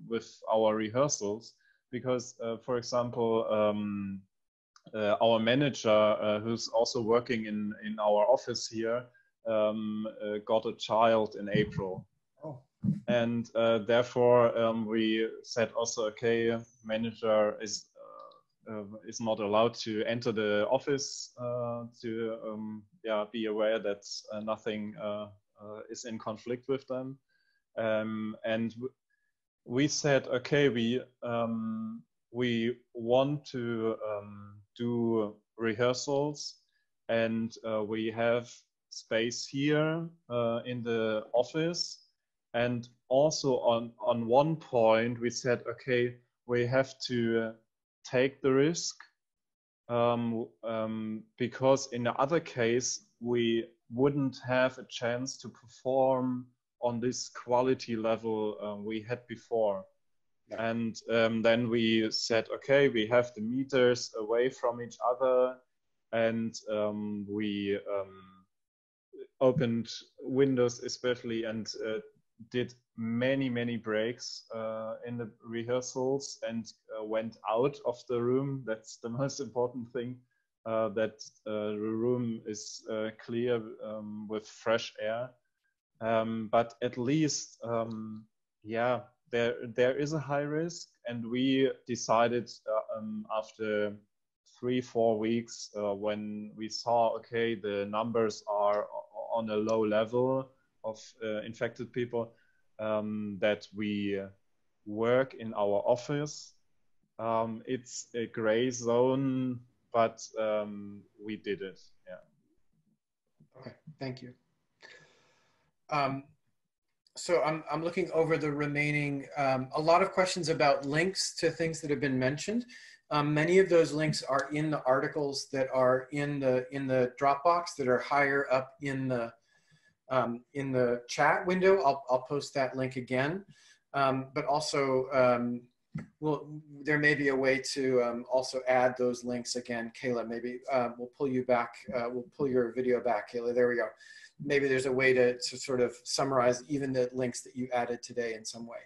with our rehearsals, because for example, our manager, who's also working in our office here, got a child in April. Oh. And therefore we said also, okay, manager is not allowed to enter the office to be aware that nothing is in conflict with them. And we said, okay, we want to do rehearsals, and we have space here in the office. And also on one point we said, okay, we have to take the risk, because in the other case, we wouldn't have a chance to perform on this quality level we had before. Yeah. And then we said, okay, we have the meters away from each other, and we opened windows especially, and did many breaks in the rehearsals, and went out of the room. That's the most important thing, that the room is clear with fresh air. But at least, yeah, there is a high risk, and we decided after 3-4 weeks, when we saw, okay, the numbers are on a low level of infected people, that we work in our office. It's a gray zone, but we did it. Yeah. Okay, thank you. So I'm looking over the remaining, a lot of questions about links to things that have been mentioned. Many of those links are in the articles that are in the Dropbox that are higher up in the chat window. I'll post that link again. But also, there may be a way to also add those links again. Kayla, maybe we'll pull you back. We'll pull your video back, Kayla. There we go. Maybe there's a way to sort of summarize even the links that you added today in some way.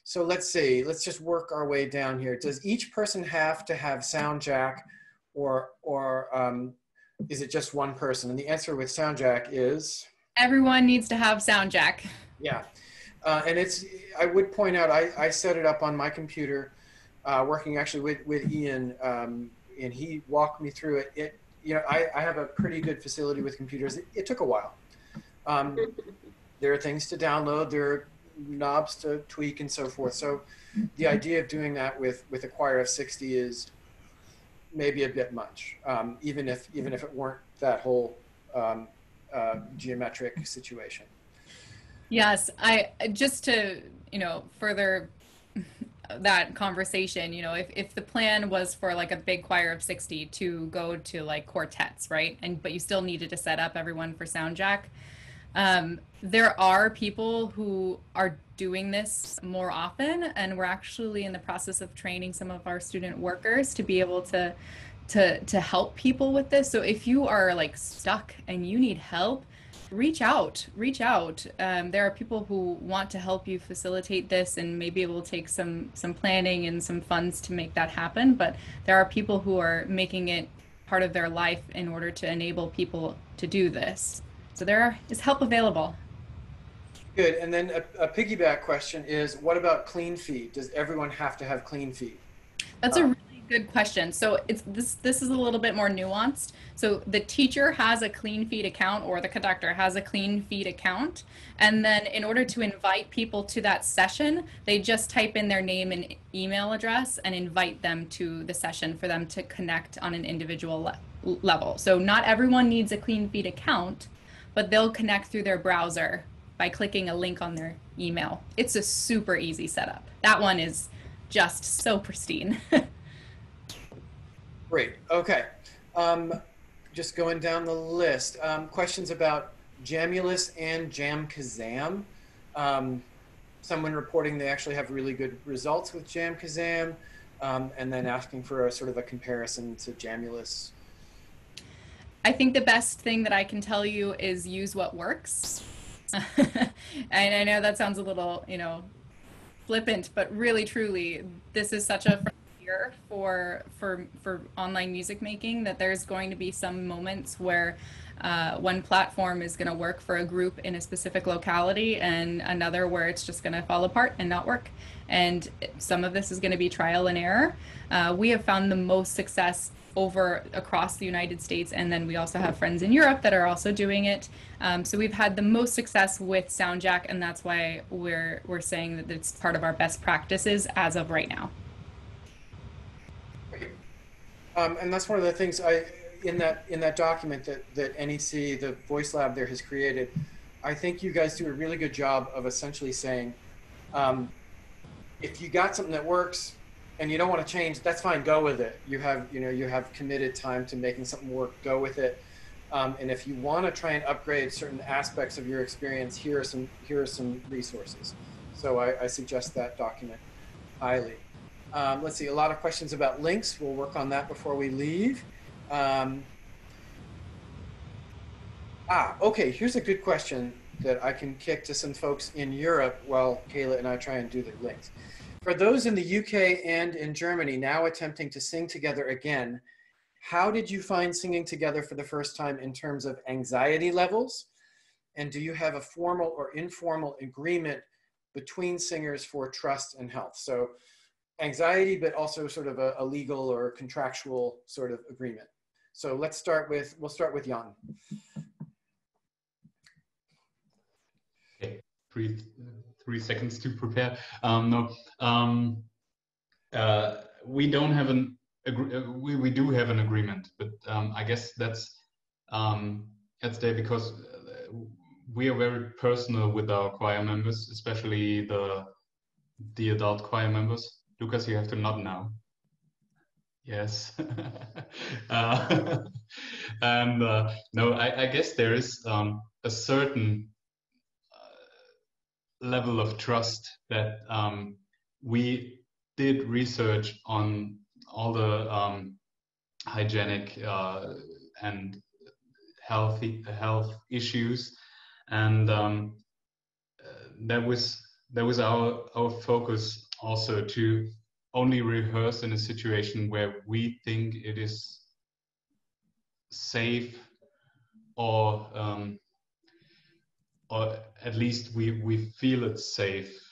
So let's see, let's just work our way down here. Does each person have to have sound jack, or is it just one person? And the answer with sound jack is? Everyone needs to have sound jack. Yeah, and I would point out, I set it up on my computer, working actually with Ian, and he walked me through it. You know, I have a pretty good facility with computers. It took a while. There are things to download, there are knobs to tweak and so forth. So the idea of doing that with a choir of 60 is maybe a bit much, even if it weren't that whole geometric situation. Yes, just to, further that conversation, if the plan was for like a big choir of 60 to go to like quartets, right? But you still needed to set up everyone for sound jack. There are people who are doing this more often, and we're actually in the process of training some of our student workers to be able to help people with this. So if you are like stuck and you need help, reach out. There are people who want to help you facilitate this, and maybe it will take some planning and some funds to make that happen. But there are people who are making it part of their life in order to enable people to do this. So there is help available. Good. And then a piggyback question is, what about clean feed? Does everyone have to have clean feed? That's a really good question. So this is a little bit more nuanced. So the teacher has a clean feed account, or the conductor has a clean feed account. And then in order to invite people to that session, they just type in their name and email address and invite them to the session for them to connect on an individual level. So not everyone needs a clean feed account, but they'll connect through their browser by clicking a link on their email. It's a super easy setup. That one is just so pristine. Great, okay. Just going down the list. Questions about Jamulus and Jam-Kazam. Someone reporting they actually have really good results with Jam-Kazam, and then asking for a sort of a comparison to Jamulus. I think the best thing that I can tell you is use what works. And I know that sounds a little, flippant, but really, truly, this is such a frontier for online music making that there's going to be some moments where one platform is going to work for a group in a specific locality, and another where it's just going to fall apart and not work. And some of this is going to be trial and error. We have found the most success across the United States, and then we also have friends in Europe that are also doing it. So we've had the most success with SoundJack, and that's why we're saying that it's part of our best practices as of right now. And that's one of the things in that document that NEC, the Voice Lab there, has created. I think you guys do a really good job of essentially saying, if you got something that works and you don't want to change, that's fine, go with it. You have committed time to making something work, go with it. And if you want to try and upgrade certain aspects of your experience, here are some resources. So I suggest that document highly. Let's see, a lot of questions about links. We'll work on that before we leave. Okay, here's a good question that I can kick to some folks in Europe while Kayla and I try and do the links. For those in the UK and in Germany now attempting to sing together again, how did you find singing together for the first time in terms of anxiety levels? And do you have a formal or informal agreement between singers for trust and health? So anxiety, but also sort of a legal or contractual sort of agreement. So we'll start with Jan. Okay, three seconds to prepare. We don't have we do have an agreement, but I guess that's there because we are very personal with our choir members, especially the adult choir members. Lucas, you have to nod now. Yes. No, I guess there is a certain level of trust that we did research on all the hygienic and health issues, and that was our focus also, to only rehearse in a situation where we think it is safe, or at least we feel it's safe,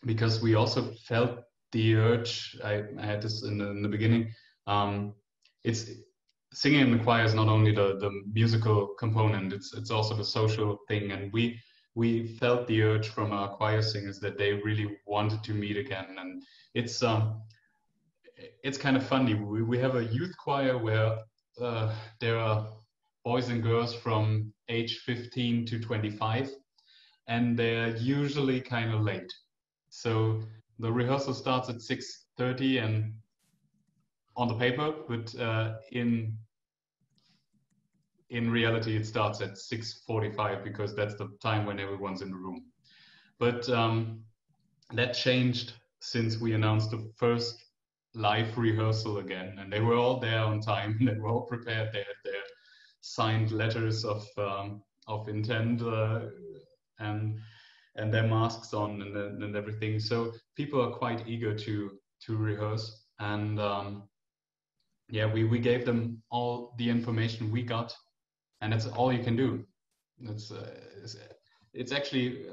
because we also felt the urge. I had this in the beginning. It's singing in the choir is not only the musical component, it's also the social thing, and we felt the urge from our choir singers that they really wanted to meet again. And it's kind of funny. We have a youth choir where there are boys and girls from age 15 to 25, and they're usually kind of late. So the rehearsal starts at 6:30 and on the paper, but in reality it starts at 6:45, because that's the time when everyone's in the room. But that changed since we announced the first live rehearsal again, and they were all there on time. They were all prepared. They had their signed letters of intent and their masks on and everything. So people are quite eager to rehearse, and yeah, we gave them all the information we got, and that's all you can do. It's actually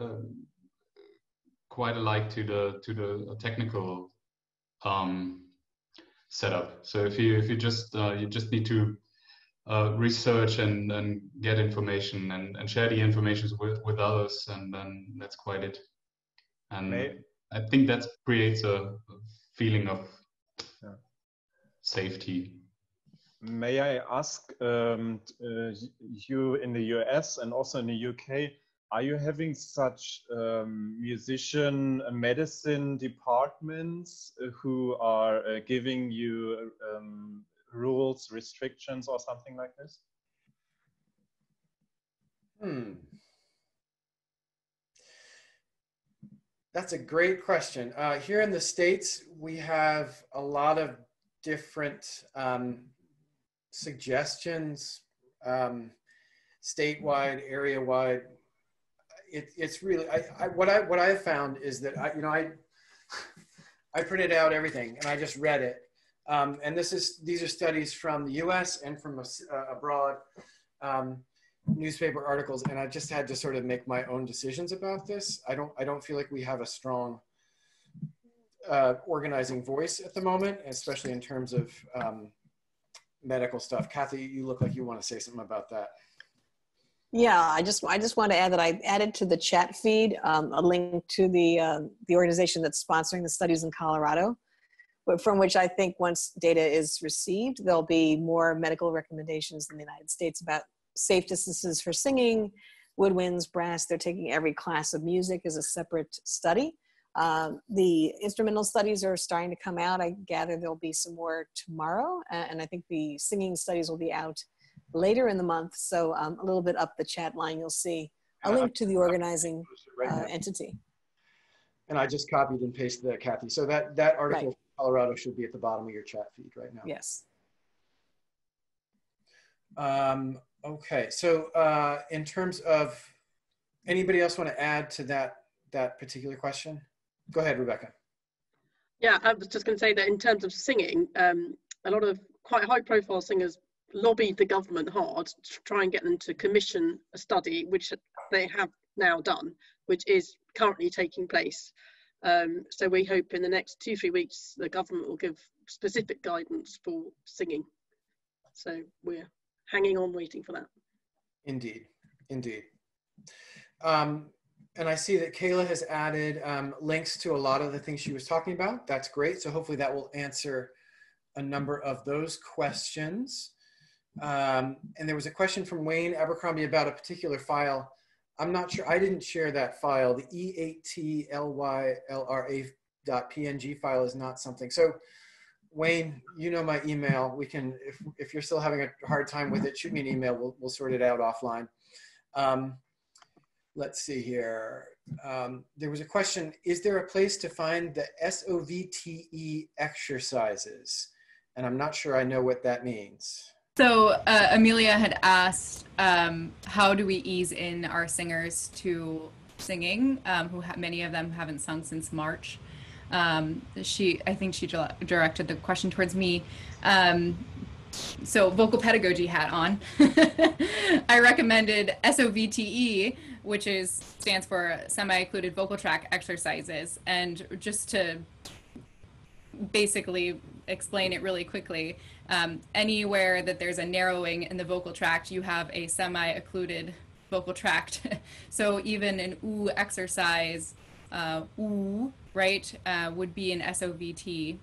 quite alike to the technical setup. So if you just need to research and get information and share the information with others, and then that's quite it. And I think that creates a feeling of safety. May I ask, you in the US and also in the UK, are you having such musician medicine departments who are giving you rules, restrictions, or something like this? That's a great question. Here in the States, we have a lot of different suggestions, statewide, area-wide. It's really, what I have found is that I printed out everything and I just read it. And these are studies from the US and from abroad, newspaper articles, and I just had to sort of make my own decisions about this. I don't feel like we have a strong organizing voice at the moment, especially in terms of medical stuff. Kathy, you look like you want to say something about that. Yeah, I just want to add that I added to the chat feed a link to the organization that's sponsoring the studies in Colorado, but from which I think once data is received, there'll be more medical recommendations in the United States about safe distances for singing, woodwinds, brass. They're taking every class of music as a separate study. The instrumental studies are starting to come out. I gather there'll be some more tomorrow, and I think the singing studies will be out later in the month. So a little bit up the chat line, you'll see a link to the organizing entity. And I just copied and pasted that, Kathy. So that article from Colorado should be at the bottom of your chat feed right now. Yes. Okay, so in terms of, anybody else want to add to that particular question? Go ahead, Rebecca. Yeah, I was just going to say that in terms of singing, a lot of quite high-profile singers lobbied the government hard to try and get them to commission a study, which they have now done, which is currently taking place. So we hope in the next 2-3 weeks the government will give specific guidance for singing. So we're hanging on, waiting for that. Indeed, indeed. And I see that Kayla has added links to a lot of the things she was talking about. That's great. So hopefully that will answer a number of those questions. And there was a question from Wayne Abercrombie about a particular file. I'm not sure, I didn't share that file. The E8TLYLRA.png file is not something. So Wayne, you know my email. We can, if you're still having a hard time with it, shoot me an email. We'll sort it out offline. Let's see here. There was a question, is there a place to find the SOVTE exercises? And I'm not sure I know what that means. So Amelia had asked, how do we ease in our singers to singing, many of them haven't sung since March. I think she directed the question towards me. So vocal pedagogy hat on. I recommended SOVTE, which stands for semi-occluded vocal tract exercises. And just to basically explain it really quickly, anywhere that there's a narrowing in the vocal tract, you have a semi-occluded vocal tract. So even an ooh exercise, ooh, right, would be an SOVT.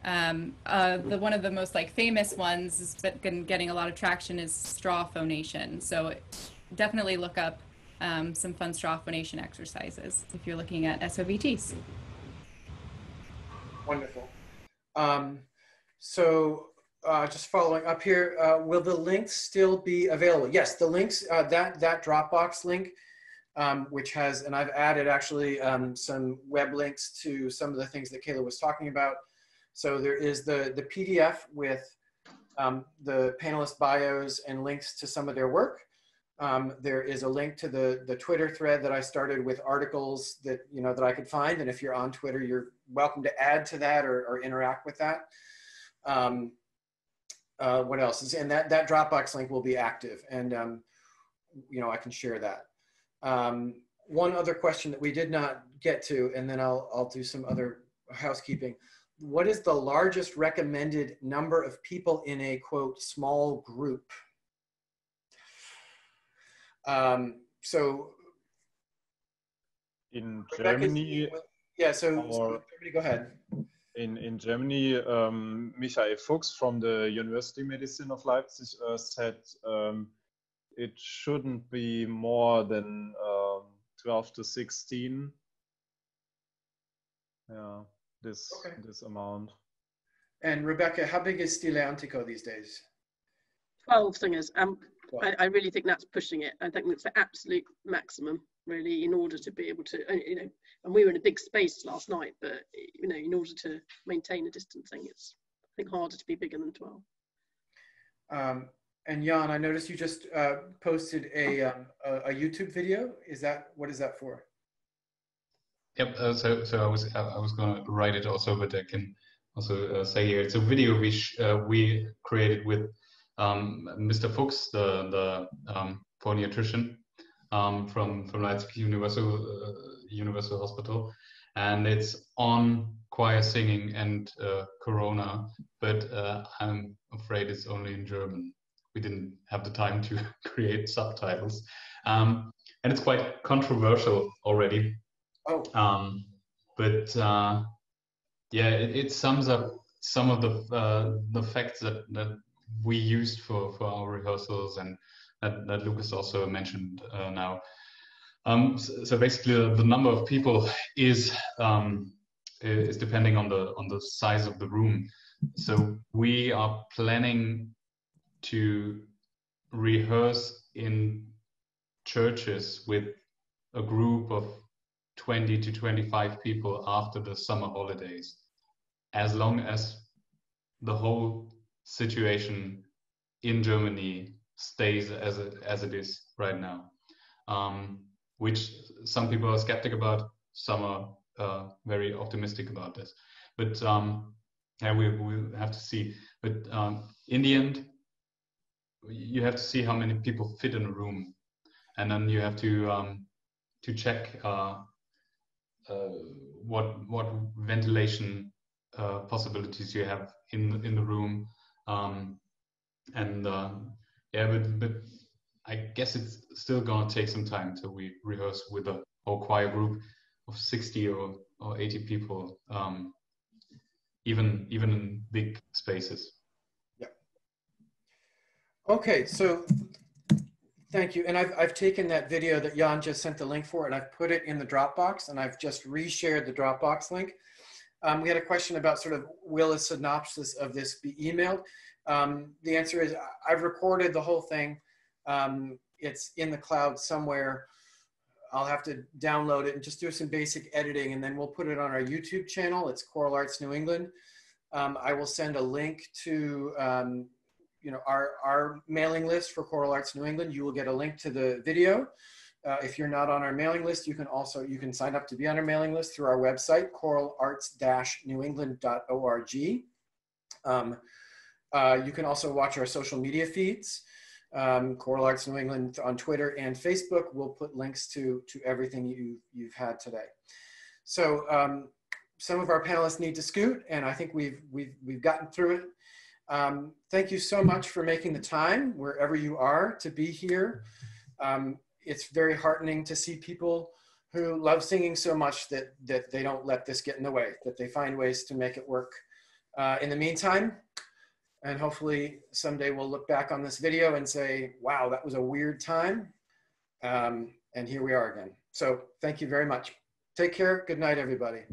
One of the most famous ones is getting a lot of traction is straw phonation. So definitely look up some fun straw phonation exercises if you're looking at SOVTs. Wonderful. So just following up here, will the links still be available? Yes, the links, that Dropbox link, which has, and I've added actually some web links to some of the things that Kayla was talking about. So there is the PDF with the panelist bios and links to some of their work. There is a link to the Twitter thread that I started with articles that, that I could find. And if you're on Twitter, you're welcome to add to that or interact with that. What else? And that Dropbox link will be active, and I can share that. One other question that we did not get to, and then I'll do some other housekeeping. What is the largest recommended number of people in a, quote, small group? So in Germany, yeah, so Germany, go ahead. In Germany, Michael Fuchs from the University of Medicine of Leipzig said it shouldn't be more than 12 to 16. Yeah, this amount. And Rebecca, how big is Stile Antico these days? 12 singers. I really think that's pushing it. I think that's the absolute maximum, really, in order to be able to, and we were in a big space last night, but, in order to maintain a distancing, it's, I think, harder to be bigger than 12. And Jan, I noticed you just posted a YouTube video. What is that for? Yep. So I was going to write it also, but I can also say here it's a video we created with Mr. Fuchs, the phoniatrician from Leipzig Universal Hospital, and it's on choir singing and Corona, but I'm afraid it's only in German. We didn't have the time to create subtitles, and it's quite controversial already. Oh. But yeah, it sums up some of the facts that we used for our rehearsals, and that Lucas also mentioned now. So basically, the number of people is depending on the size of the room. So we are planning to rehearse in churches with a group of 20 to 25 people after the summer holidays, as long as the whole situation in Germany stays as it is right now, which some people are skeptic about, some are very optimistic about this. But yeah, we'll have to see. But in the end, you have to see how many people fit in a room, and then you have to check what ventilation possibilities you have in the room, yeah, but I guess it's still gonna take some time till we rehearse with a whole choir group of 60 or 80 people, even in big spaces. Yeah. Okay, so thank you. And I've taken that video that Jan just sent the link for, and I've put it in the Dropbox, and I've just reshared the Dropbox link. We had a question about sort of, will a synopsis of this be emailed? The answer is, I've recorded the whole thing. It's in the cloud somewhere. I'll have to download it and just do some basic editing, and then we'll put it on our YouTube channel. It's Choral Arts New England. I will send a link to you know, our mailing list for Choral Arts New England. You will get a link to the video. If you're not on our mailing list, you can sign up to be on our mailing list through our website, choralarts-newengland.org. You can also watch our social media feeds. Choral Arts New England on Twitter and Facebook. We'll put links to everything you've had today. So some of our panelists need to scoot, and I think we've gotten through it. Thank you so much for making the time, wherever you are, to be here. It's very heartening to see people who love singing so much that they don't let this get in the way, that they find ways to make it work. In the meantime, and hopefully someday we'll look back on this video and say, wow, that was a weird time. And here we are again. So thank you very much. Take care. Good night, everybody.